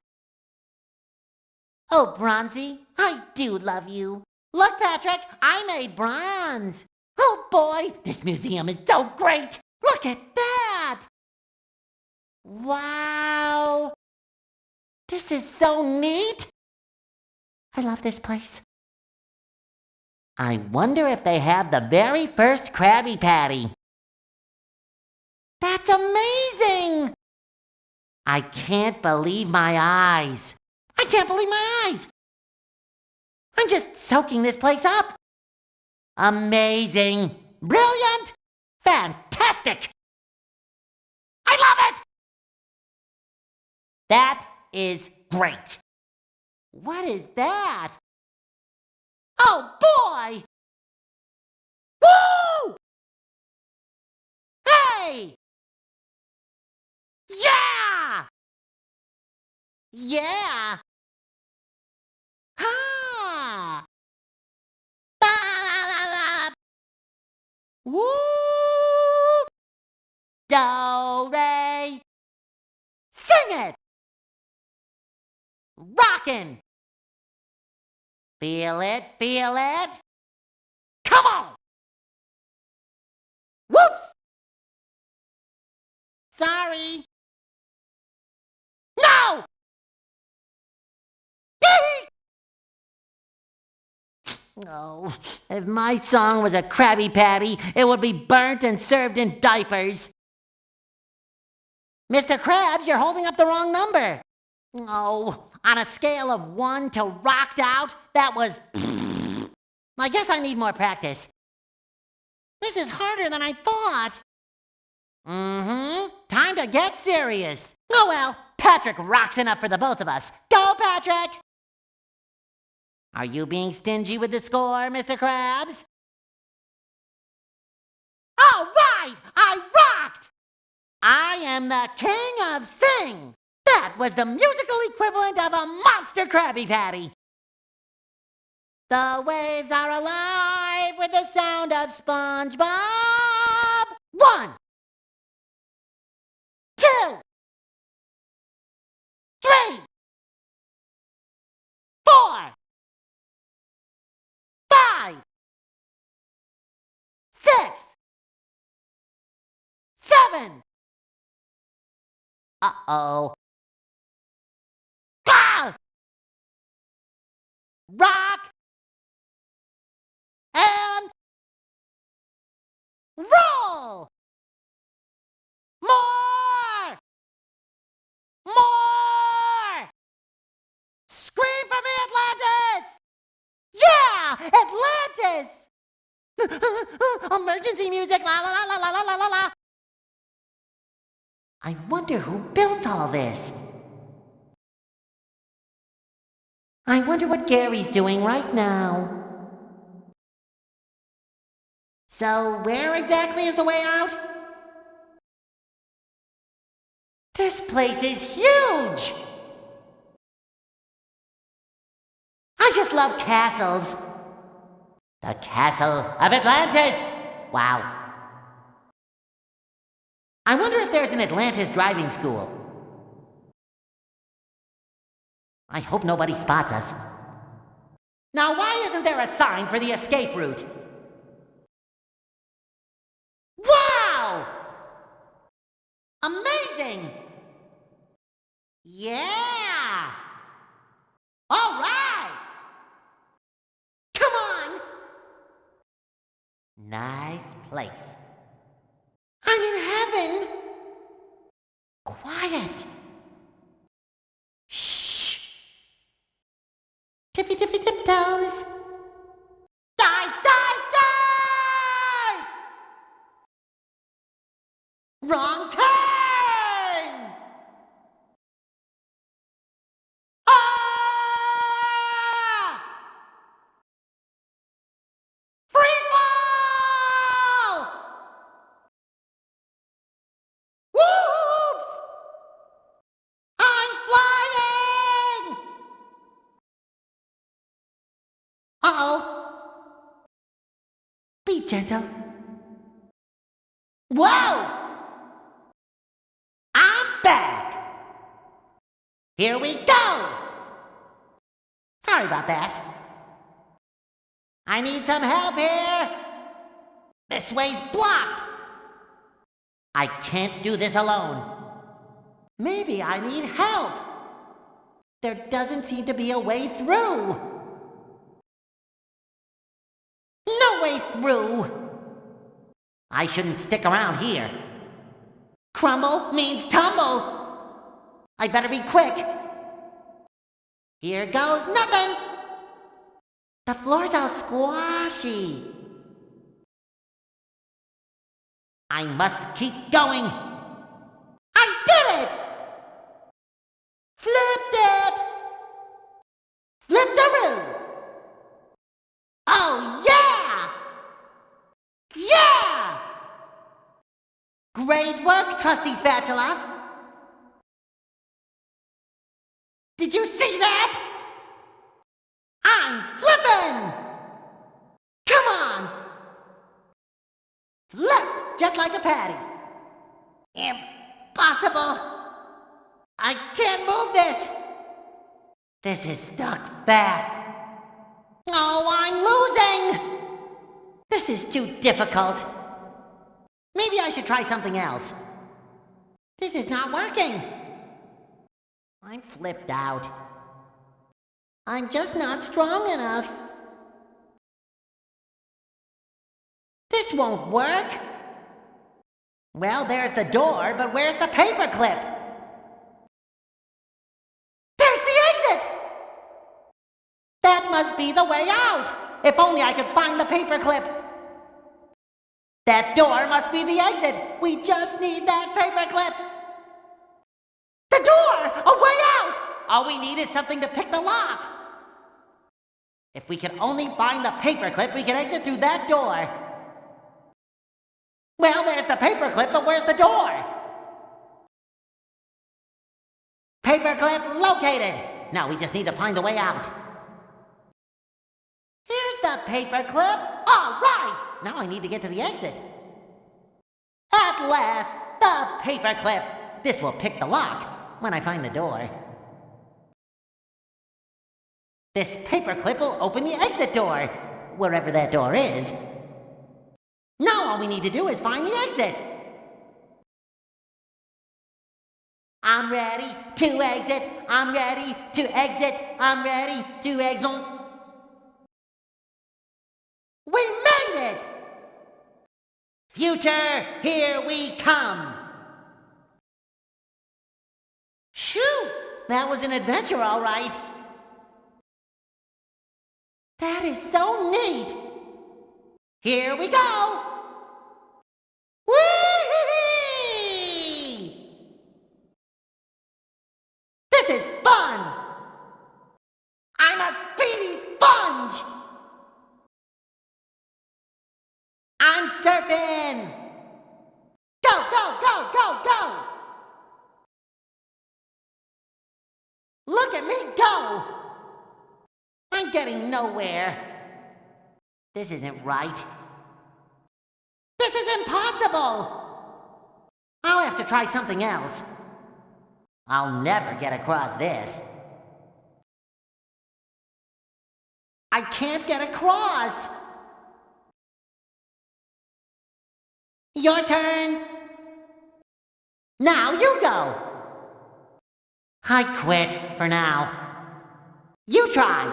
Oh, Bronzy, I do love you. Look, Patrick, I made bronze. Oh boy, this museum is so great! Look at that! Wow! This is so neat! I love this place. I wonder if they have the very first Krabby Patty. That's amazing! I can't believe my eyes. I can't believe my eyes. I'm just soaking this place up. Amazing! Brilliant! Fantastic! I love it! That is great. What is that? Oh boy! Woo! Hey! Yeah! Yeah! Ha! Ah! Woo! Do, re. Sing it! Rockin'! Feel it, feel it! Come on! Whoops! Sorry! No! Oh, if my song was a Krabby Patty, it would be burnt and served in diapers. Mr. Krabs, you're holding up the wrong number. Oh, on a scale of 1 to rocked out, that was... I guess I need more practice. This is harder than I thought. Time to get serious. Oh well, Patrick rocks enough for the both of us. Go, Patrick! Are you being stingy with the score, Mr. Krabs? All right! I rocked! I am the king of sing! That was the musical equivalent of a monster Krabby Patty! The waves are alive with the sound of SpongeBob. 1, 2, 3, 4, 5, 6, 7. Uh-oh. Ah! Rock and roll! More! More! Scream for me, Atlantis! Yeah! Atlantis! Emergency music! La la la la la la la la! I wonder who built all this. I wonder what Gary's doing right now. So, where exactly is the way out? This place is huge! I just love castles. The Castle of Atlantis! Wow. I wonder if there's an Atlantis driving school. I hope nobody spots us. Now, why isn't there a sign for the escape route? Wow! Amazing! Yeah! All right! Come on! Nice place. I'm in heaven! Quiet! Shh! Tippy tippy tiptoes! Dive, dive, dive! Wrong turn! Ah! Free fall! Whoops! I'm flying! Uh-oh. Be gentle. Whoa! I'm back! Here we go! Sorry about that. I need some help here! This way's blocked! I can't do this alone. Maybe I need help. There doesn't seem to be a way through. No way through! I shouldn't stick around here. Crumble means tumble! I better be quick. Here goes nothing! The floor's all squashy. I must keep going. I did it! Flipped it! Flip-the-roo! Oh, yeah! Yeah! Great work, Trusty Spatula! Did you see that? I'm flipping! Come on! Flip, just like a patty. Impossible! I can't move this! This is stuck fast. Oh, I'm losing! This is too difficult. Maybe I should try something else. This is not working. I'm flipped out. I'm just not strong enough. This won't work. Well, there's the door, but where's the paperclip? There's the exit! That must be the way out! If only I could find the paperclip! That door must be the exit! We just need that paperclip! The door! A way out! All we need is something to pick the lock! If we can only find the paperclip, we can exit through that door! Well, there's the paperclip, but where's the door? Paperclip located! Now we just need to find the way out. the paperclip. All right! Now I need to get to the exit. At last, the paperclip. This will pick the lock when I find the door. This paperclip will open the exit door, wherever that door is. Now all we need to do is find the exit. I'm ready to exit. I'm ready to exit. I'm ready to exit. We made it! Future, here we come. Phew! That was an adventure, all right. That is so neat. Here we go. Whee! This is fun. I'm a speedy sponge. I'm surfing. Go, go, go, go, go. Look at me go. I'm getting nowhere. This isn't right. This is impossible. I'll have to try something else. I'll never get across this. I can't get across. Your turn. Now you go. I quit for now. You try.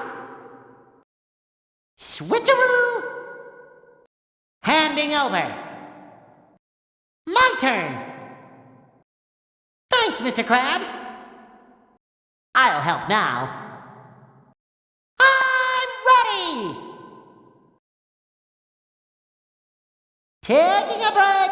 Switcheroo! Handing over. My turn. Thanks, Mr. Krabs. I'll help now. I'm ready! Taking a break.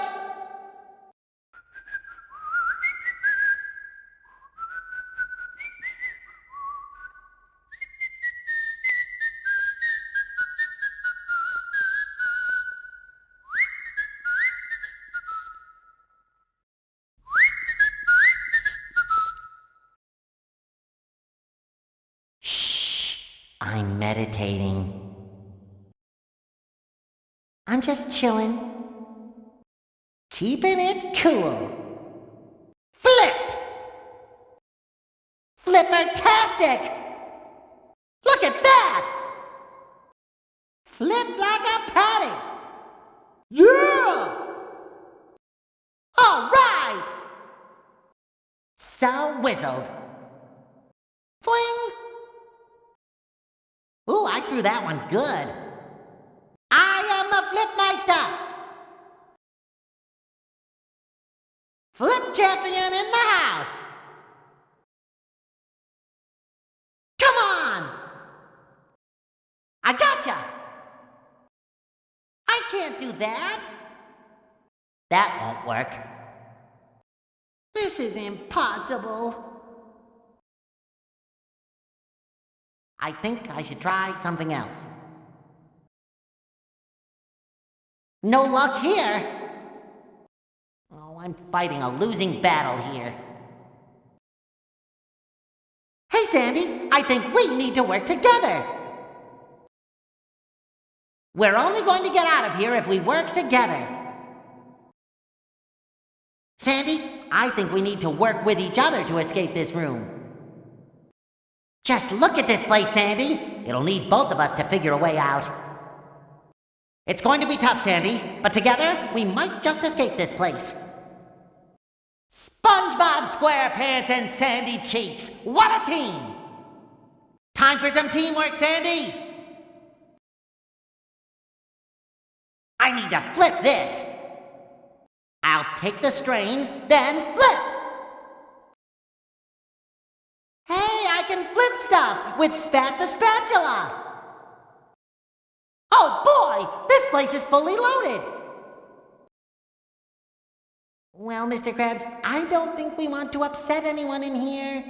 I'm meditating. I'm just chilling. Keeping it cool. Flipped! Flippertastic! Look at that! Flipped like a patty! Yeah! All right! So whizzled. Fling! Ooh, I threw that one good. I am the Flipmeister! Flip champion in the house! Come on! I gotcha! I can't do that! That won't work. This is impossible. I think I should try something else. No luck here! Oh, I'm fighting a losing battle here. Hey, Sandy, I think we need to work together. We're only going to get out of here if we work together. Sandy, I think we need to work with each other to escape this room. Just look at this place, Sandy. It'll need both of us to figure a way out. It's going to be tough, Sandy, but together, we might just escape this place. SpongeBob SquarePants and Sandy Cheeks. What a team! Time for some teamwork, Sandy! I need to flip this. I'll take the strain, then flip. Hey, I can flip stuff with Spat the Spatula. Oh boy, this place is fully loaded. Well, Mr. Krabs, I don't think we want to upset anyone in here.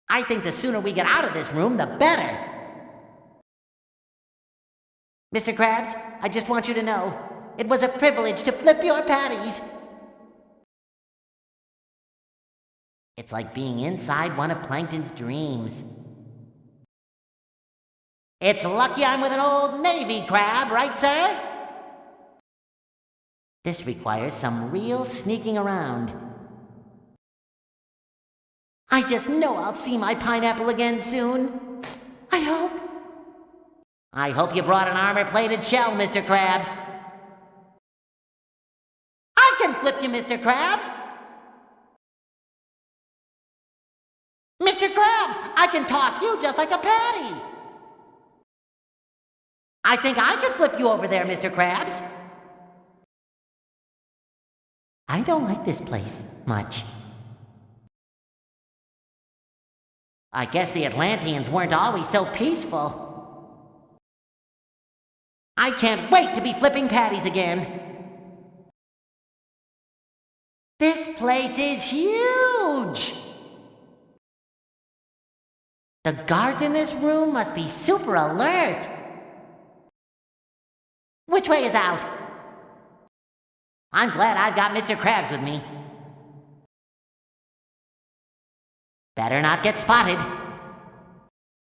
I think the sooner we get out of this room, the better. Mr. Krabs, I just want you to know, it was a privilege to flip your patties. It's like being inside one of Plankton's dreams. It's lucky I'm with an old Navy crab, right, sir? This requires some real sneaking around. I just know I'll see my pineapple again soon. I hope. I hope you brought an armor-plated shell, Mr. Krabs. I can flip you, Mr. Krabs. Mr. Krabs, I can toss you just like a patty. I think I can flip you over there, Mr. Krabs. I don't like this place much. I guess the Atlanteans weren't always so peaceful. I can't wait to be flipping patties again. This place is huge! The guards in this room must be super alert. Which way is out? I'm glad I've got Mr. Krabs with me. Better not get spotted.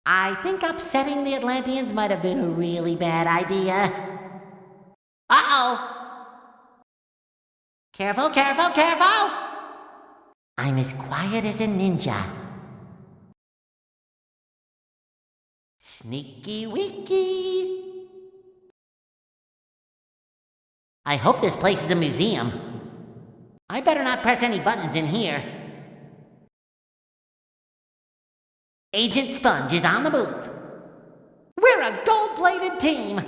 I think upsetting the Atlanteans might have been a really bad idea. Uh-oh! Careful, careful, careful! I'm as quiet as a ninja. Sneaky weaky. I hope this place is a museum. I better not press any buttons in here. Agent Sponge is on the move. We're a gold-plated team.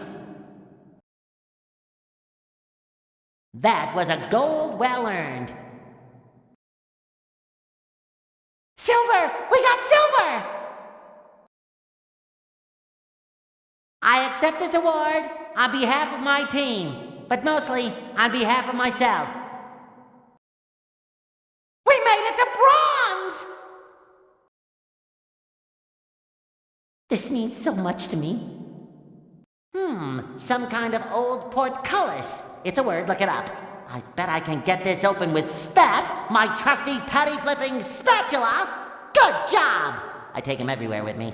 That was a gold well-earned. Silver! We got silver! I accept this award on behalf of my team, but mostly on behalf of myself. We made it to bronze! This means so much to me. Some kind of old portcullis. It's a word, look it up. I bet I can get this open with spat, my trusty patty-flipping spatula. Good job! I take him everywhere with me.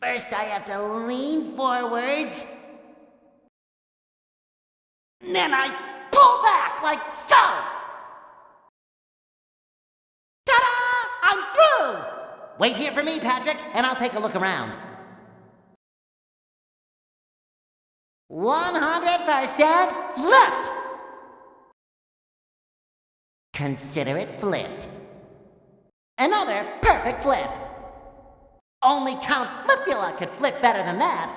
First I have to lean forwards. Then I pull back like so! Ta-da! I'm through! Wait here for me, Patrick, and I'll take a look around. 100% flipped! Consider it flipped. Another perfect flip. Only Count Flipula could flip better than that.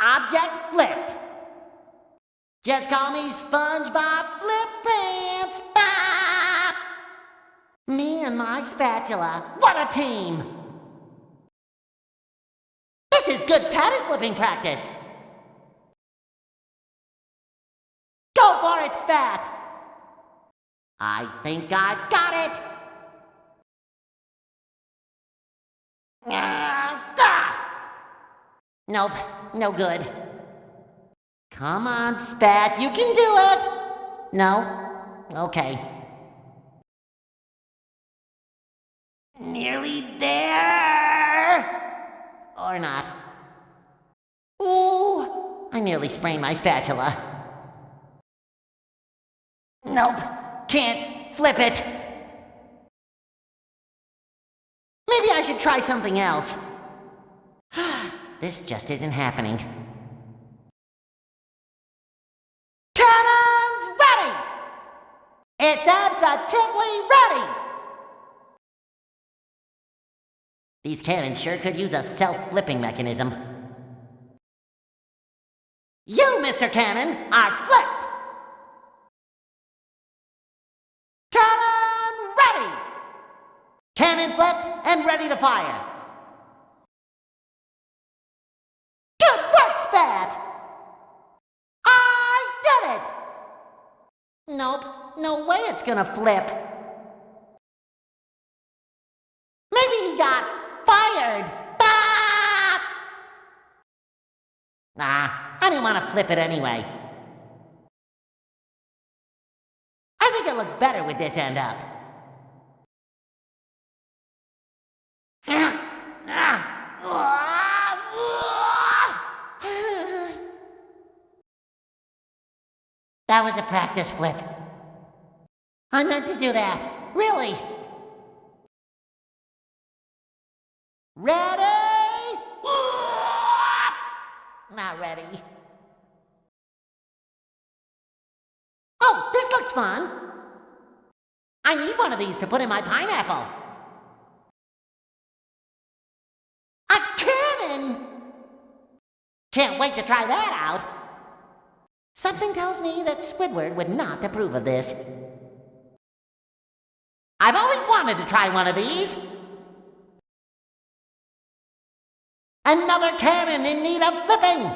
Object flipped. Just call me SpongeBob SparePants. Bop! Me and my spatula. What a team! This is good pattern flipping practice. Go for it, Spat! I think I've got it. Nope, no good. Come on, Spat, you can do it! No? Okay. Nearly there! Or not. Ooh, I nearly sprained my spatula. Nope, can't flip it. Maybe I should try something else. This just isn't happening. Cannons ready! It's absolutely ready! These cannons sure could use a self-flipping mechanism. You, Mr. Cannon, are flipped! Cannon ready! Cannon flipped and ready to fire. Good work, Spat! I did it! Nope, no way it's gonna flip. Maybe he got fired. Bah! Nah, I didn't want to flip it anyway. I think it looks better with this end up. That was a practice flip. I meant to do that. Really. Ready? Not ready. Oh, this looks fun. I need one of these to put in my pineapple. A cannon! Can't wait to try that out. Something tells me that Squidward would not approve of this. I've always wanted to try one of these. Another cannon in need of flipping.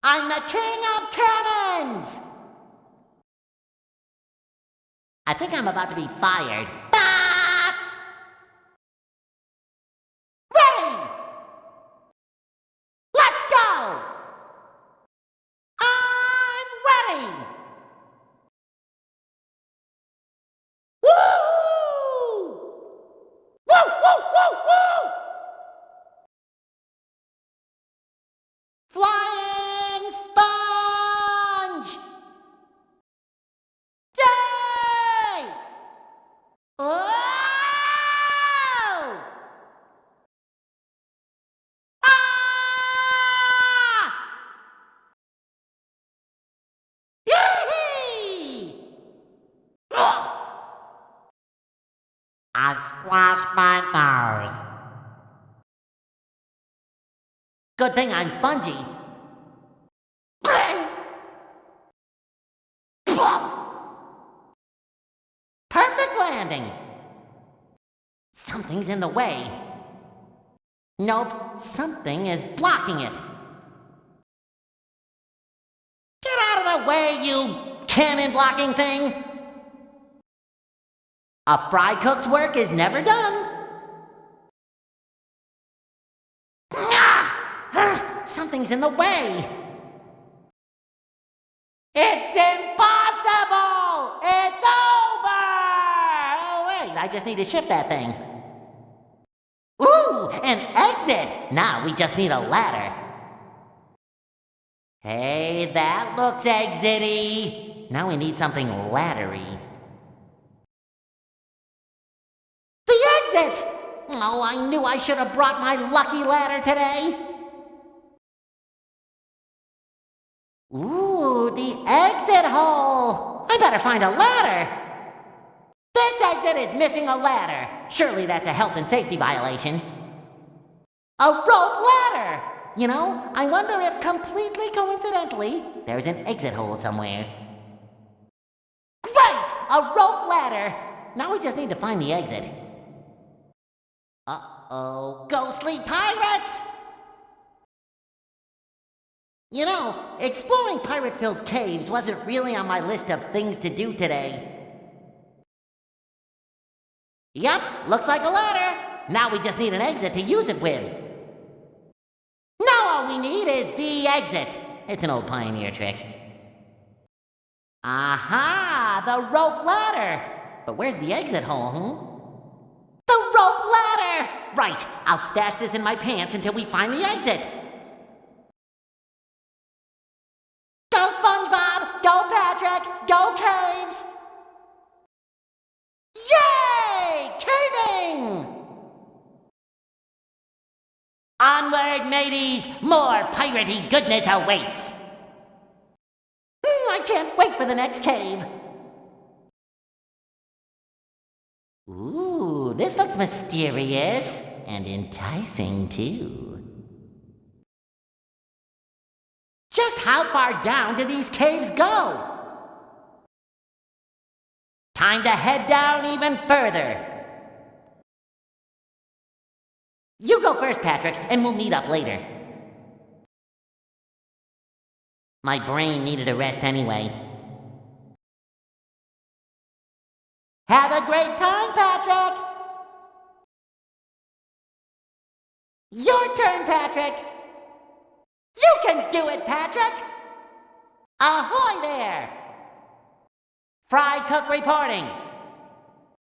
I'm the king of cannons! I think I'm about to be fired. Ah! Ready! Let's go! I'm ready! Woo! Woo, woo, woo, woo! Flying sponge! Yay! Oh! Ah! Yee-hee! I squashed my nose. Good thing I'm spongy. Perfect landing. Something's in the way. Nope, something is blocking it. Get out of the way, you cannon-blocking thing! A fry cook's work is never done. Something's in the way. It's impossible! It's over! Oh, wait, I just need to shift that thing. Ooh, an exit! Now we just need a ladder. Hey, that looks exit-y. Now we need something laddery. The exit! Oh, I knew I should have brought my lucky ladder today. Ooh, the exit hole! I better find a ladder! This exit is missing a ladder! Surely that's a health and safety violation. A rope ladder! You know, I wonder if completely coincidentally, there's an exit hole somewhere. Great! A rope ladder! Now we just need to find the exit. Uh-oh, ghostly pirates! You know, exploring pirate-filled caves wasn't really on my list of things to do today. Yup, looks like a ladder. Now we just need an exit to use it with. Now all we need is the exit. It's an old pioneer trick. Aha, the rope ladder. But where's the exit hole, The rope ladder! Right, I'll stash this in my pants until we find the exit. Go SpongeBob! Go Patrick! Go caves! Yay! Caving! Onward, mateys! More piratey goodness awaits! I can't wait for the next cave. Ooh, this looks mysterious and enticing too. Just how far down do these caves go? Time to head down even further. You go first, Patrick, and we'll meet up later. My brain needed a rest anyway. Have a great time, Patrick! Your turn, Patrick! You can do it, Patrick! Ahoy there! Fry Cook reporting.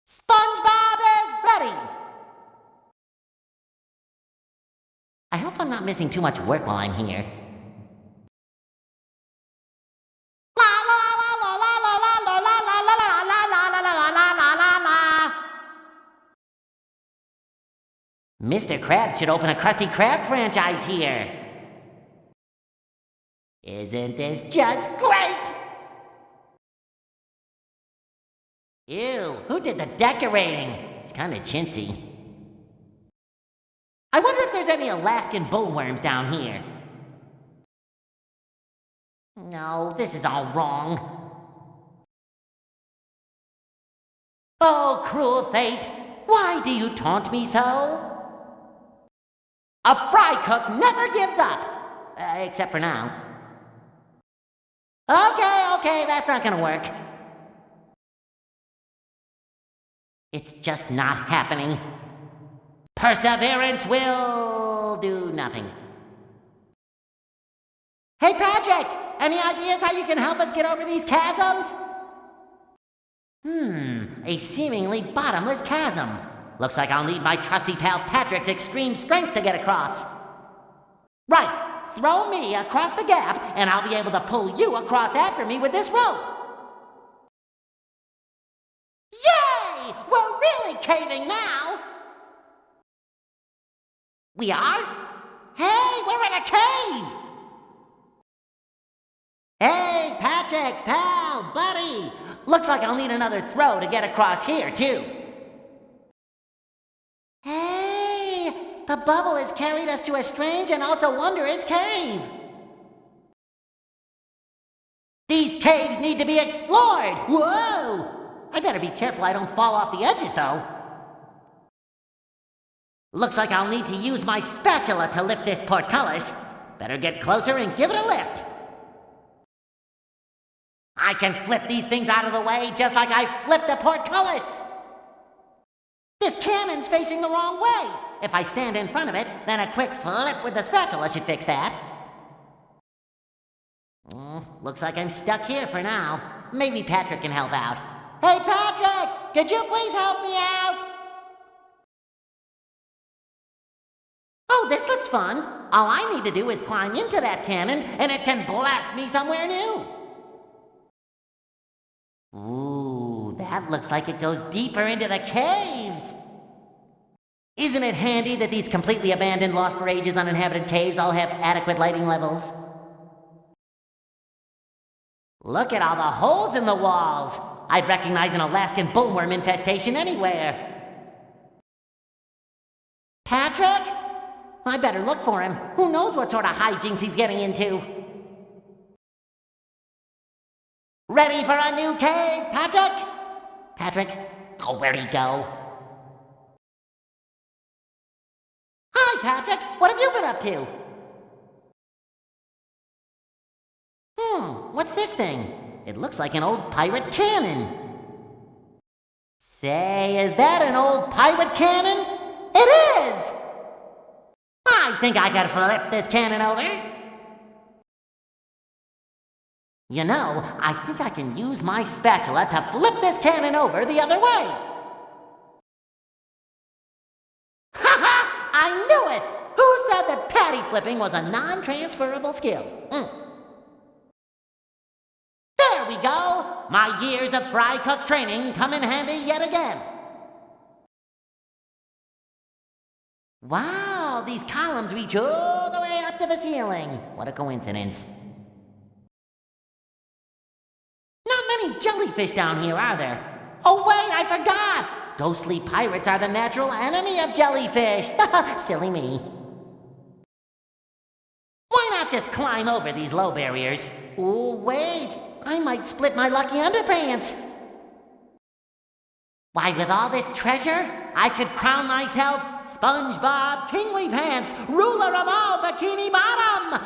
SpongeBob is ready! I hope I'm not missing too much work while I'm here. Mr. Krabs should open a Krusty Krab franchise here. Isn't this just great? Ew, who did the decorating? It's kind of chintzy. I wonder if there's any Alaskan bullworms down here. No, this is all wrong. Oh, cruel fate, why do you taunt me so? A fry cook never gives up, except for now. Okay, that's not gonna work. It's just not happening. Perseverance will do nothing. Hey, Patrick, any ideas how you can help us get over these chasms? A seemingly bottomless chasm. Looks like I'll need my trusty pal Patrick's extreme strength to get across. Right, throw me across the gap, and I'll be able to pull you across after me with this rope. Yay! We're really caving now! We are? Hey, we're in a cave! Hey, Patrick, pal, buddy! Looks like I'll need another throw to get across here, too. Hey, the bubble has carried us to a strange and also wondrous cave. These caves need to be explored! Whoa! I better be careful I don't fall off the edges, though. Looks like I'll need to use my spatula to lift this portcullis. Better get closer and give it a lift. I can flip these things out of the way just like I flipped a portcullis. This cannon's facing the wrong way. If I stand in front of it, then a quick flip with the spatula should fix that. Looks like I'm stuck here for now. Maybe Patrick can help out. Hey, Patrick! Could you please help me out? Oh, this looks fun. All I need to do is climb into that cannon, and it can blast me somewhere new. Ooh, that looks like it goes deeper into the caves. Isn't it handy that these completely abandoned, lost for ages, uninhabited caves all have adequate lighting levels? Look at all the holes in the walls. I'd recognize an Alaskan bullworm infestation anywhere. Patrick? I better look for him. Who knows what sort of hijinks he's getting into? Ready for a new cave, Patrick? Patrick? Oh, where'd he go? Hi, Patrick. What have you been up to? What's this thing? It looks like an old pirate cannon. Say, is that an old pirate cannon? It is! I think I could flip this cannon over. You know, I think I can use my spatula to flip this cannon over the other way. Ha ha! I knew it! Who said that patty flipping was a non-transferable skill? There we go! My years of fry cook training come in handy yet again. Wow, these columns reach all the way up to the ceiling. What a coincidence. Not many jellyfish down here, are there? Oh wait, I forgot! Ghostly pirates are the natural enemy of jellyfish. Silly me. Why not just climb over these low barriers? Oh wait, I might split my lucky underpants. Why, with all this treasure, I could crown myself SpongeBob SparePants, ruler of all Bikini Bottom!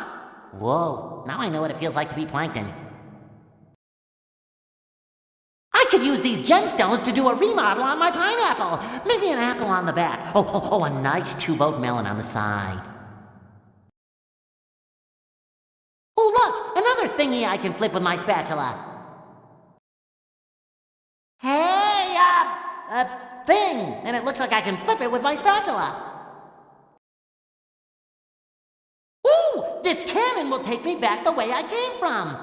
Whoa, now I know what it feels like to be plankton. I could use these gemstones to do a remodel on my pineapple. Maybe an apple on the back. Oh, a nice two-boat melon on the side. Oh, look, another thingy I can flip with my spatula. Hey, thing, and it looks like I can flip it with my spatula. Ooh, this cannon will take me back the way I came from.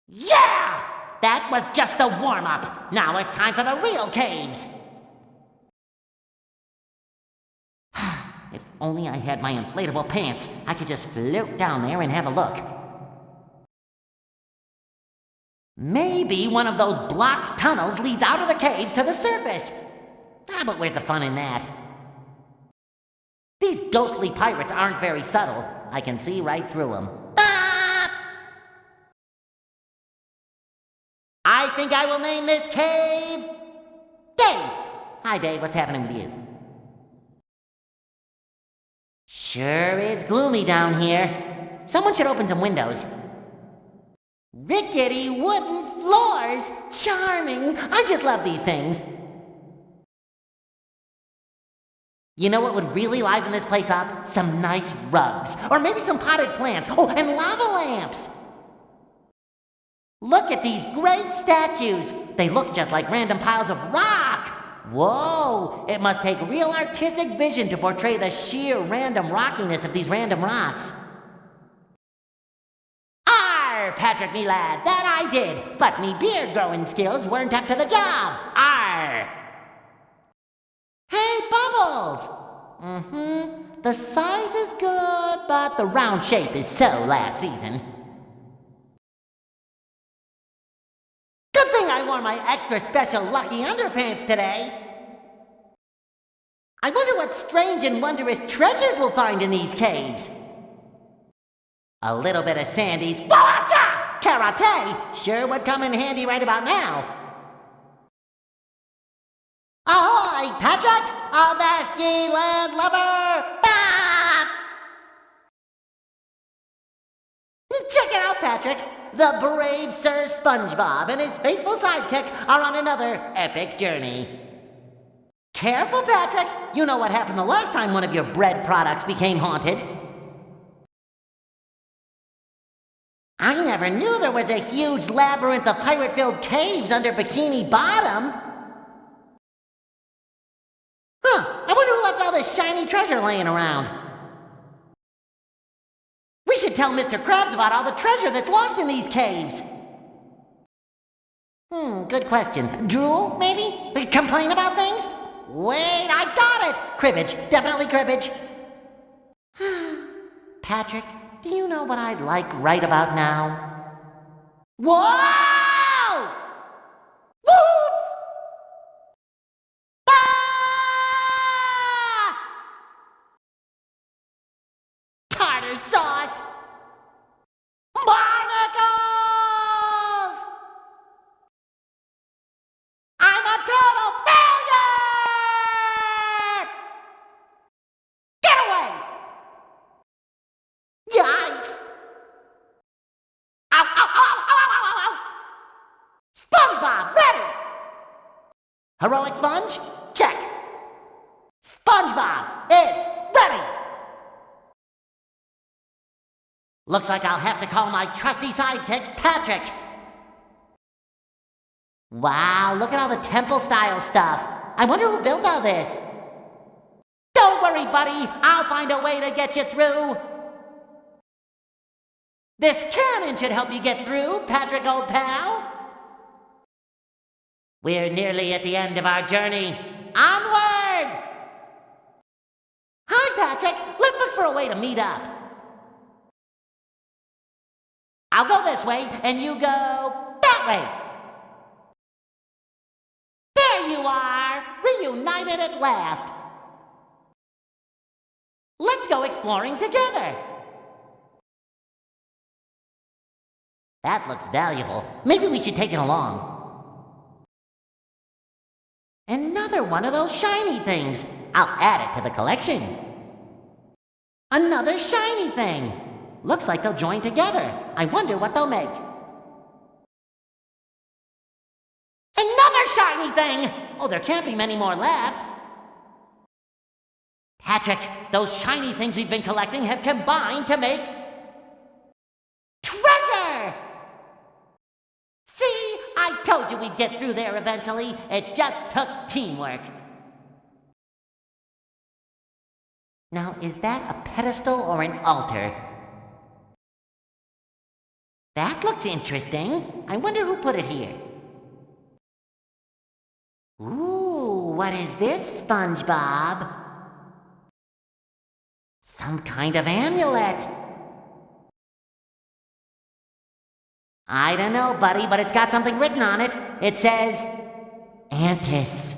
Yeah! That was just the warm-up. Now it's time for the real caves. only I had my inflatable pants. I could just float down there and have a look. Maybe one of those blocked tunnels leads out of the caves to the surface. But where's the fun in that? These ghostly pirates aren't very subtle. I can see right through them. I think I will name this cave... Dave! Hi, Dave. What's happening with you? Sure is gloomy down here. Someone should open some windows. Rickety wooden floors! Charming! I just love these things. You know what would really liven this place up? Some nice rugs. Or maybe some potted plants. Oh, and lava lamps! Look at these great statues! They look just like random piles of rock! Whoa! It must take real artistic vision to portray the sheer random rockiness of these random rocks. Arr, Patrick, me lad, that I did! But me beard-growing skills weren't up to the job! Arr! Hey, Bubbles! The size is good, but the round shape is so last season. Good thing I wore my extra special lucky underpants today. I wonder what strange and wondrous treasures we'll find in these caves. A little bit of Sandy's karate sure would come in handy right about now. Ahoy, Patrick! Avast ye, landlubber! Check it out, Patrick! The brave Sir SpongeBob and his faithful sidekick are on another epic journey. Careful, Patrick! You know what happened the last time one of your bread products became haunted. I never knew there was a huge labyrinth of pirate-filled caves under Bikini Bottom. I wonder who left all this shiny treasure laying around. We should tell Mr. Krabs about all the treasure that's lost in these caves. Good question. Drool, maybe? Complain about things? Wait, I got it! Cribbage. Definitely cribbage. Patrick, do you know what I'd like right about now? Whoa! Whoops! Tartar sauce! Barnacles! I'm a total failure! Get away! Yikes! Ow, ow, ow, ow, ow, ow, ow, ow! SpongeBob, ready! Heroic sponge? Check! SpongeBob is ready! Looks like I'll have to call my trusty sidekick, Patrick. Wow, look at all the temple-style stuff. I wonder who built all this. Don't worry, buddy. I'll find a way to get you through. This cannon should help you get through, Patrick, old pal. We're nearly at the end of our journey. Onward! Hi, Patrick. Let's look for a way to meet up. I'll go this way, and you go that way. There you are, reunited at last. Let's go exploring together. That looks valuable. Maybe we should take it along. Another one of those shiny things. I'll add it to the collection. Another shiny thing. Looks like they'll join together. I wonder what they'll make. Another shiny thing! Oh, there can't be many more left. Patrick, those shiny things we've been collecting have combined to make... treasure! See? I told you we'd get through there eventually. It just took teamwork. Now, is that a pedestal or an altar? That looks interesting. I wonder who put it here. Ooh, what is this, SpongeBob? Some kind of amulet. I don't know, buddy, but it's got something written on it. It says, Antis.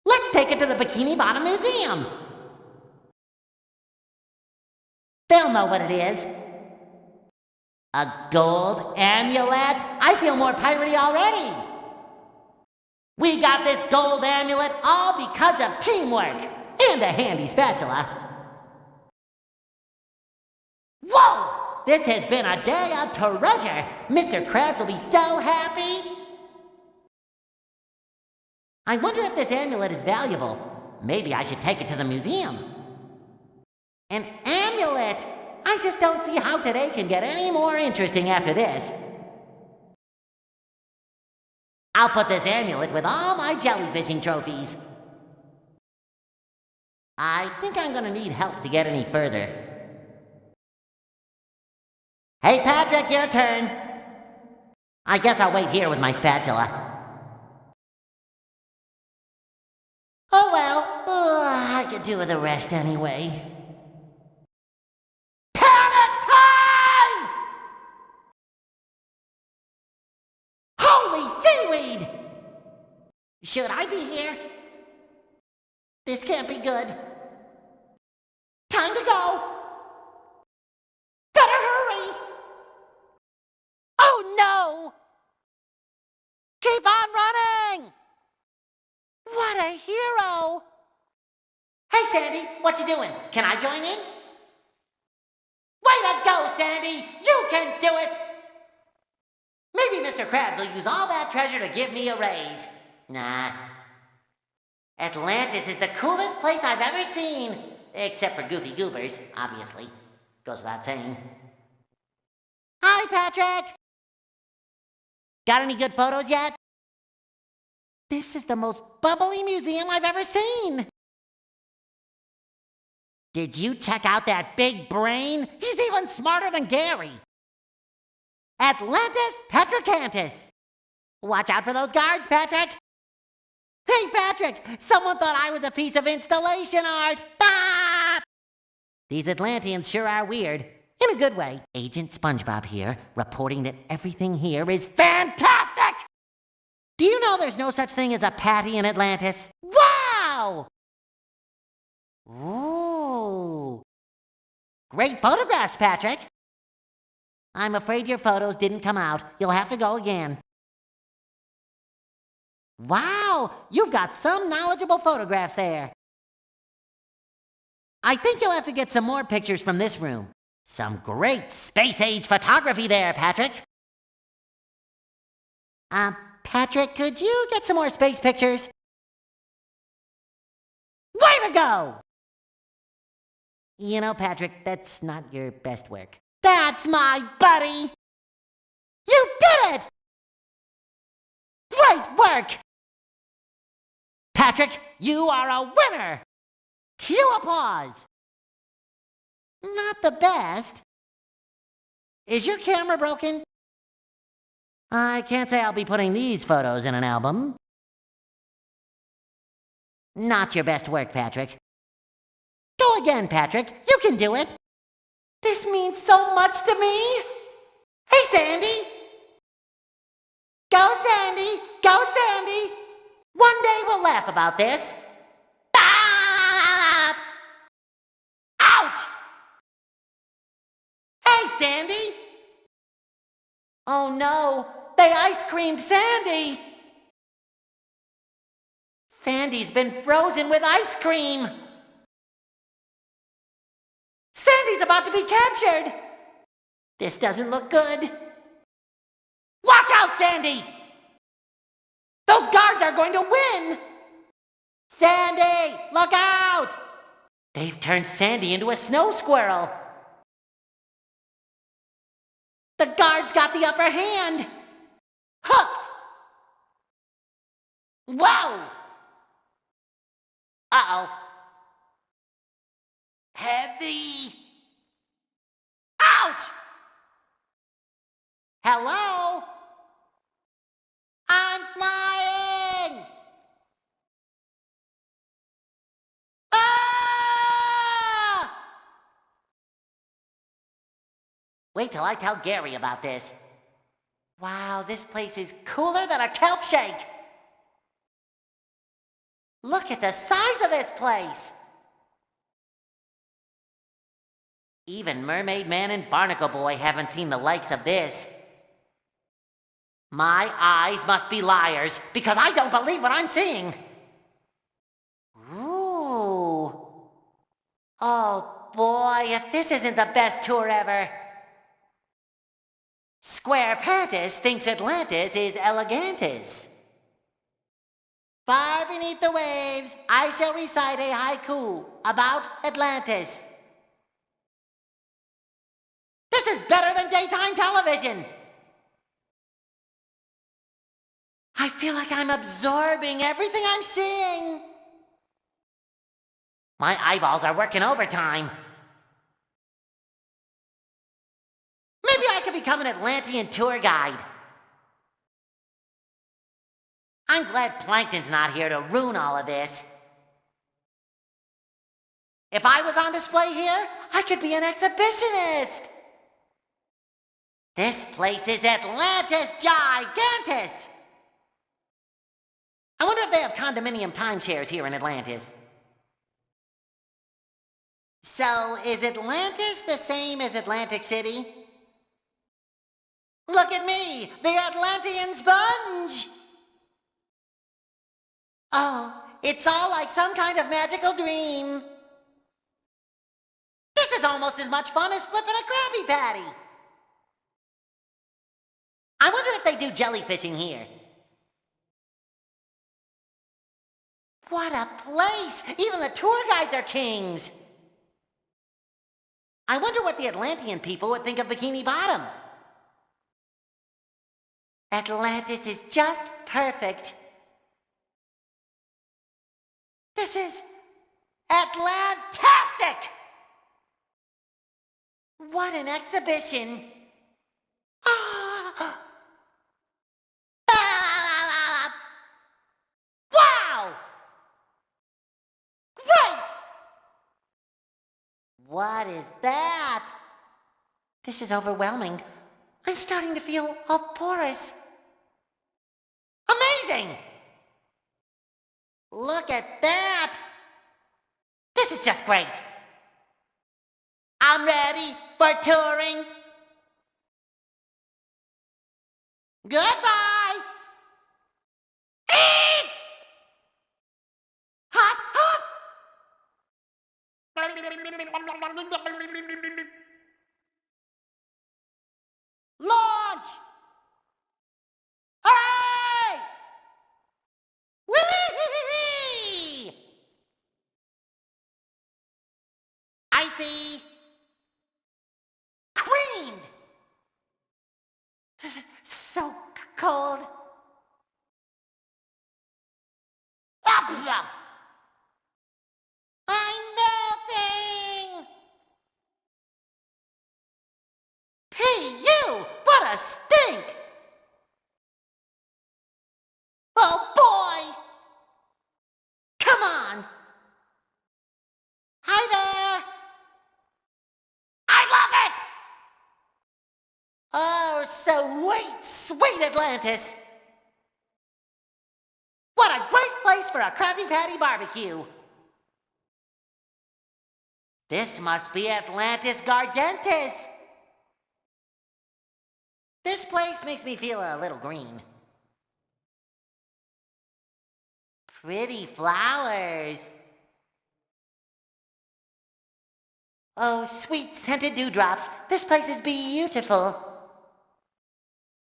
Let's take it to the Bikini Bottom Museum. They'll know what it is. A gold amulet? I feel more piratey already. We got this gold amulet all because of teamwork and a handy spatula. Whoa! This has been a day of treasure. Mr. Krabs will be so happy. I wonder if this amulet is valuable. Maybe I should take it to the museum. An amulet! I just don't see how today can get any more interesting after this. I'll put this amulet with all my jellyfishing trophies. I think I'm gonna need help to get any further. Hey, Patrick, your turn. I guess I'll wait here with my spatula. Oh well, I could do with a rest anyway. Panic time! Holy seaweed! Should I be here? This can't be good. Time to go! Better hurry! Oh no! Keep on running! What a hero! Hey Sandy, what you doing? Can I join in? Way to go, Sandy! You can do it! Maybe Mr. Krabs will use all that treasure to give me a raise. Nah. Atlantis is the coolest place I've ever seen. Except for goofy goobers, obviously. Goes without saying. Hi, Patrick! Got any good photos yet? This is the most bubbly museum I've ever seen! Did you check out that big brain? He's even smarter than Gary! Atlantis SquarePantis! Watch out for those guards, Patrick! Hey, Patrick! Someone thought I was a piece of installation art! Ah! These Atlanteans sure are weird. In a good way. Agent SpongeBob here, reporting that everything here is fantastic! Do you know there's no such thing as a patty in Atlantis? Wow! Ooh. Great photographs, Patrick. I'm afraid your photos didn't come out. You'll have to go again. Wow, you've got some knowledgeable photographs there. I think you'll have to get some more pictures from this room. Some great space-age photography there, Patrick. Patrick, could you get some more space pictures? Way to go! You know, Patrick, that's not your best work. That's my buddy! You did it! Great work! Patrick, you are a winner! Cue applause! Not the best. Is your camera broken? I can't say I'll be putting these photos in an album. Not your best work, Patrick. Go again, Patrick. You can do it. This means so much to me. Hey, Sandy. Go, Sandy. Go, Sandy. One day we'll laugh about this. Ah! Ouch! Hey, Sandy. Oh, no. They ice creamed Sandy. Sandy's been frozen with ice cream. Sandy's about to be captured. This doesn't look good. Watch out, Sandy! Those guards are going to win! Sandy, look out! They've turned Sandy into a snow squirrel. The guards got the upper hand. Hooked! Whoa! Uh-oh. Heavy! Ouch! Hello? I'm flying! Ah! Wait till I tell Gary about this. Wow, this place is cooler than a kelp shake. Look at the size of this place. Even Mermaid Man and Barnacle Boy haven't seen the likes of this. My eyes must be liars, because I don't believe what I'm seeing. Ooh. Oh boy, if this isn't the best tour ever. SquarePantis thinks Atlantis is Elegantis. Far beneath the waves, I shall recite a haiku about Atlantis. This is better than daytime television. I feel like I'm absorbing everything I'm seeing. My eyeballs are working overtime. Maybe I could become an Atlantean tour guide. I'm glad Plankton's not here to ruin all of this. If I was on display here, I could be an exhibitionist. This place is Atlantis Gigantis. I wonder if they have condominium timeshares here in Atlantis. So, is Atlantis the same as Atlantic City? Look at me, the Atlantean sponge! Oh, it's all like some kind of magical dream. This is almost as much fun as flipping a Krabby Patty. I wonder if they do jellyfishing here. What a place! Even the tour guides are kings! I wonder what the Atlantean people would think of Bikini Bottom. Atlantis is just perfect. This is Atlantastic! What an exhibition! Ah! Ah! Wow! Great! What is that? This is overwhelming. I'm starting to feel all porous. Amazing! Look at that! This is just great! I'm ready for touring! Goodbye! Eek! Hot, hot! Launch! Hooray! Whee! Icy! Creamed! So cold. I'm melting! Hey, you! What a stink! Oh, boy! Come on! Hi there! I love it! Oh, sweet, sweet Atlantis! What a great place for a Krabby Patty barbecue! This must be Atlantis Gardentis! This place makes me feel a little green. Pretty flowers. Oh, sweet scented dewdrops. This place is beautiful.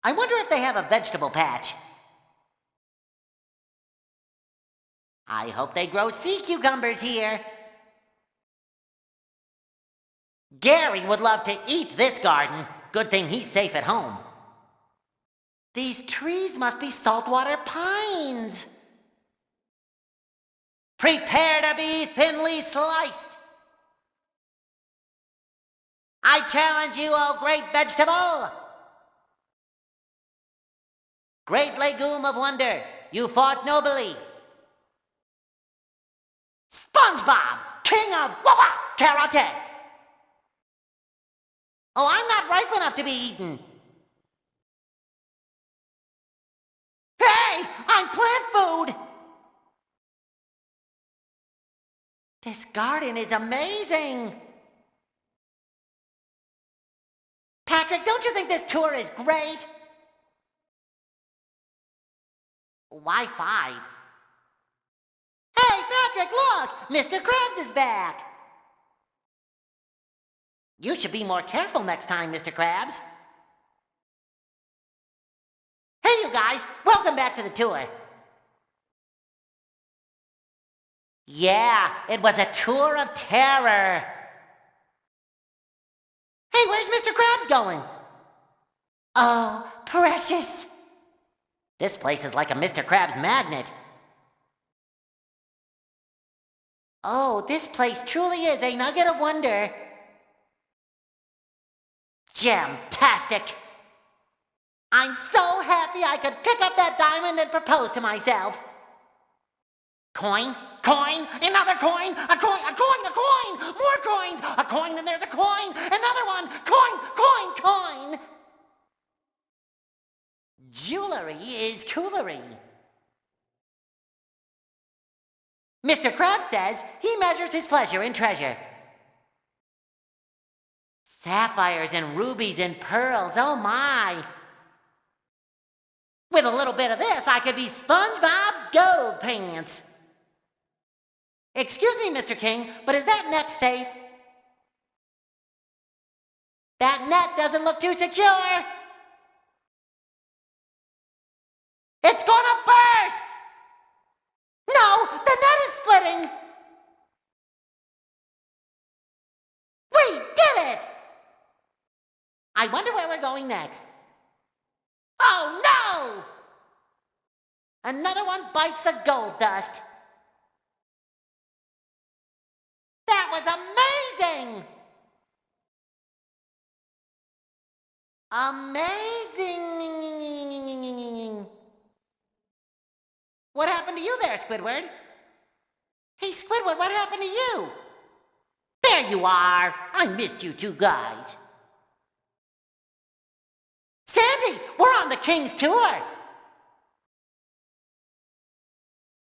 I wonder if they have a vegetable patch. I hope they grow sea cucumbers here. Gary would love to eat this garden. Good thing he's safe at home. These trees must be saltwater pines. Prepare to be thinly sliced. I challenge you, O great vegetable. Great legume of wonder, you fought nobly. SpongeBob, king of Karate. Oh, I'm not ripe enough to be eaten. Hey, I'm plant food. This garden is amazing. Patrick, don't you think this tour is great? Why 5? Hey, Patrick, look! Mr. Krabs is back! You should be more careful next time, Mr. Krabs. Hey, you guys! Welcome back to the tour. Yeah, it was a tour of terror. Hey, where's Mr. Krabs going? Oh, precious. This place is like a Mr. Krabs magnet. Oh, this place truly is a nugget of wonder. Gemtastic! I'm so happy I could pick up that diamond and propose to myself. Coin, coin, another coin, a coin, a coin, a coin, more coins, a coin, and there's a coin, another one, coin, coin, coin. Jewelry is coolery. Mr. Krabs says he measures his pleasure in treasure. Sapphires and rubies and pearls, oh my. With a little bit of this, I could be SpongeBob SparePants. Excuse me, Mr. King, but is that net safe? That net doesn't look too secure. It's gonna burst! No, the net is splitting! We did it! I wonder where we're going next. Oh no! Another one bites the gold dust. That was amazing! Amazing! What happened to you there, Squidward? Hey, Squidward, what happened to you? There you are! I missed you two guys. Sandy, we're on the King's tour!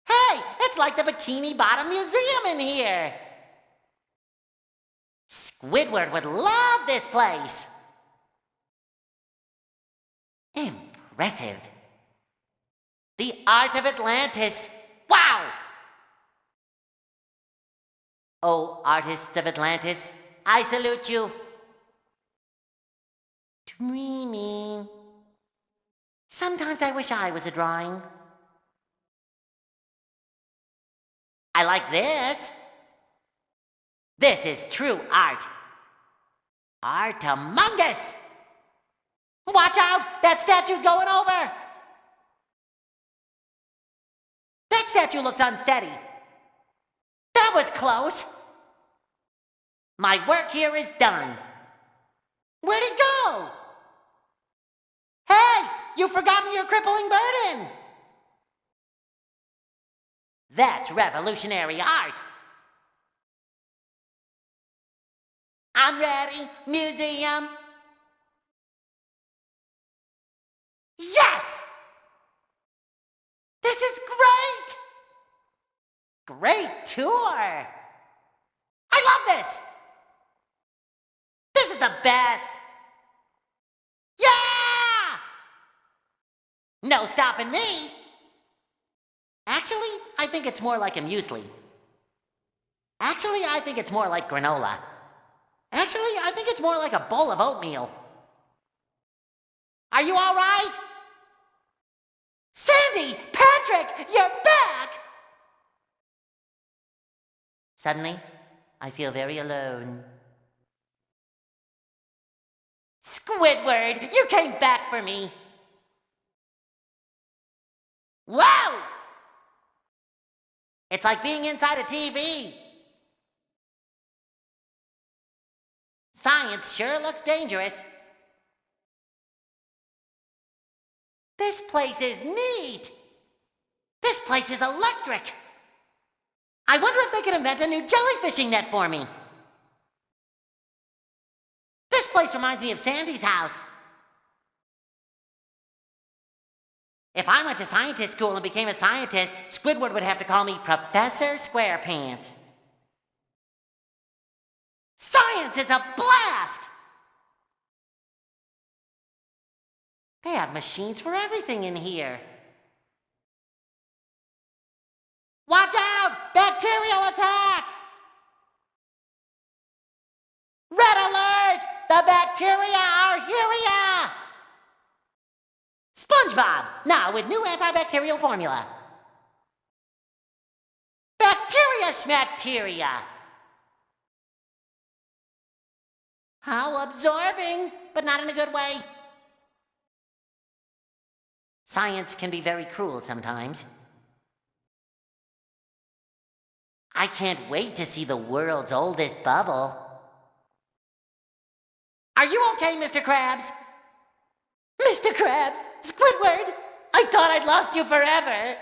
Hey, it's like the Bikini Bottom Museum in here! Squidward would love this place! Impressive. The art of Atlantis. Wow! Oh, artists of Atlantis, I salute you. Dreamy. Sometimes I wish I was a drawing. I like this. This is true art. Art among us. Watch out! That statue's going over! That statue looks unsteady. That was close. My work here is done. Where'd he go? Hey! You've forgotten your crippling burden! That's revolutionary art. I'm ready, museum. Yes! This is great! Great tour! I love this! This is the best! Yeah! No stopping me! Actually, I think it's more like a muesli. Actually, I think it's more like granola. Actually, I think it's more like a bowl of oatmeal. Are you all right? Sandy! Patrick! You're back! Suddenly, I feel very alone. Squidward! You came back for me! Whoa! It's like being inside a TV. Science sure looks dangerous. This place is neat. This place is electric. I wonder if they could invent a new jellyfishing net for me. This place reminds me of Sandy's house. If I went to scientist school and became a scientist, Squidward would have to call me Professor SquarePants. Science is a blast! They have machines for everything in here. Watch out! Bacterial attack! Red alert! The bacteria are here! SpongeBob, now with new antibacterial formula. Bacteria schmacteria! How absorbing, but not in a good way. Science can be very cruel sometimes. I can't wait to see the world's oldest bubble. Are you okay, Mr. Krabs? Mr. Krabs! Squidward! I thought I'd lost you forever!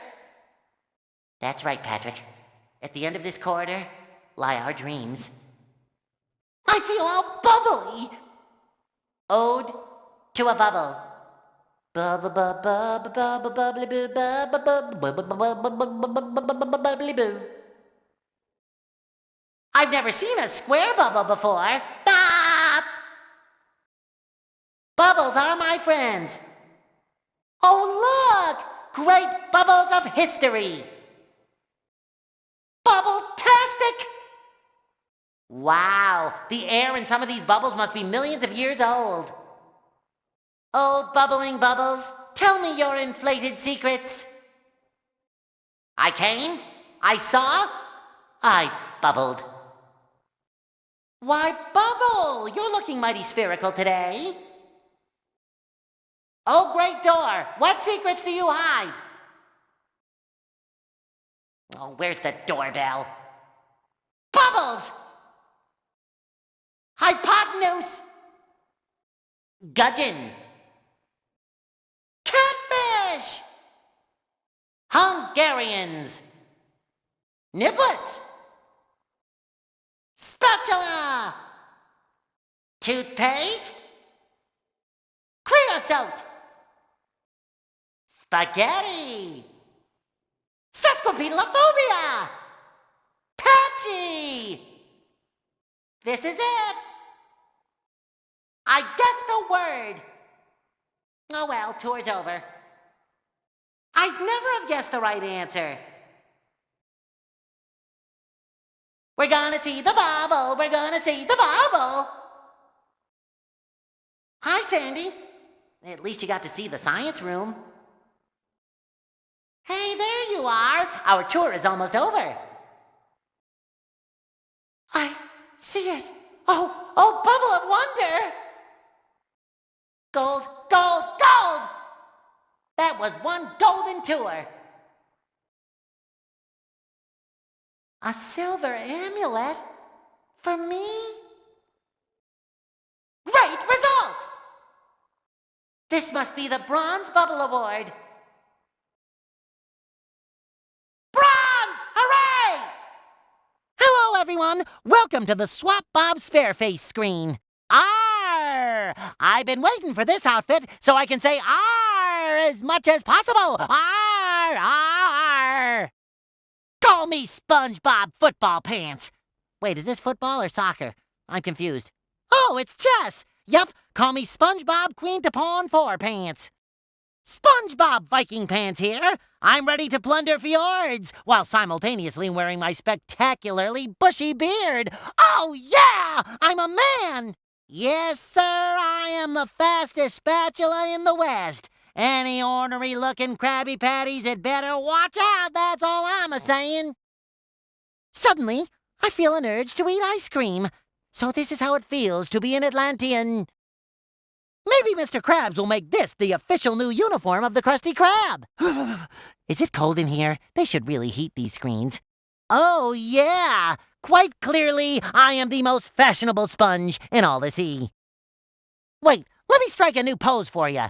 That's right, Patrick. At the end of this corridor lie our dreams. I feel all bubbly! Ode to a bubble. Bubbly boo. I've never seen a square bubble before. Bop! Bubbles are my friends. Oh, look! Great bubbles of history. Bubble-tastic! Wow, the air in some of these bubbles must be millions of years old. Oh, bubbling bubbles, tell me your inflated secrets. I came, I saw, I bubbled. Why, Bubble, you're looking mighty spherical today. Oh, great door, what secrets do you hide? Oh, where's the doorbell? Bubbles! Hypotenuse! Gudgeon! Catfish! Hungarians! Niblets! Spatula! Toothpaste? Creosote! Spaghetti! Sesquipedalophobia! Patchy! This is it! I guessed the word! Oh well, tour's over. I'd never have guessed the right answer. We're gonna see the bubble, we're gonna see the bubble! Hi, Sandy. At least you got to see the science room. Hey, there you are. Our tour is almost over. I see it. Oh, bubble of wonder! Gold, gold, gold! That was one golden tour. A silver amulet? For me? Great result! This must be the Bronze Bubble Award. Bronze! Hooray! Hello, everyone. Welcome to the SwapBob SparePants screen. Arr! I've been waiting for this outfit so I can say arr as much as possible. Arr! Arr! Call me SpongeBob Football Pants. Wait, is this football or soccer? I'm confused. Oh, it's chess. Yup, call me SpongeBob Queen to Pawn 4 Pants. SpongeBob Viking Pants here. I'm ready to plunder fjords while simultaneously wearing my spectacularly bushy beard. Oh yeah, I'm a man. Yes, sir, I am the fastest spatula in the West. Any ornery-looking Krabby Patties had better watch out, that's all I'm a-saying. Suddenly, I feel an urge to eat ice cream. So this is how it feels to be an Atlantean. Maybe Mr. Krabs will make this the official new uniform of the Krusty Krab. Is it cold in here? They should really heat these screens. Oh, yeah! Quite clearly, I am the most fashionable sponge in all the sea. Wait, let me strike a new pose for you.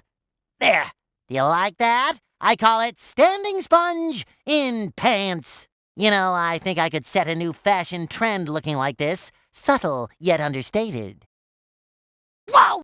There. Do you like that? I call it standing sponge in pants. You know, I think I could set a new fashion trend looking like this. Subtle, yet understated. Whoa!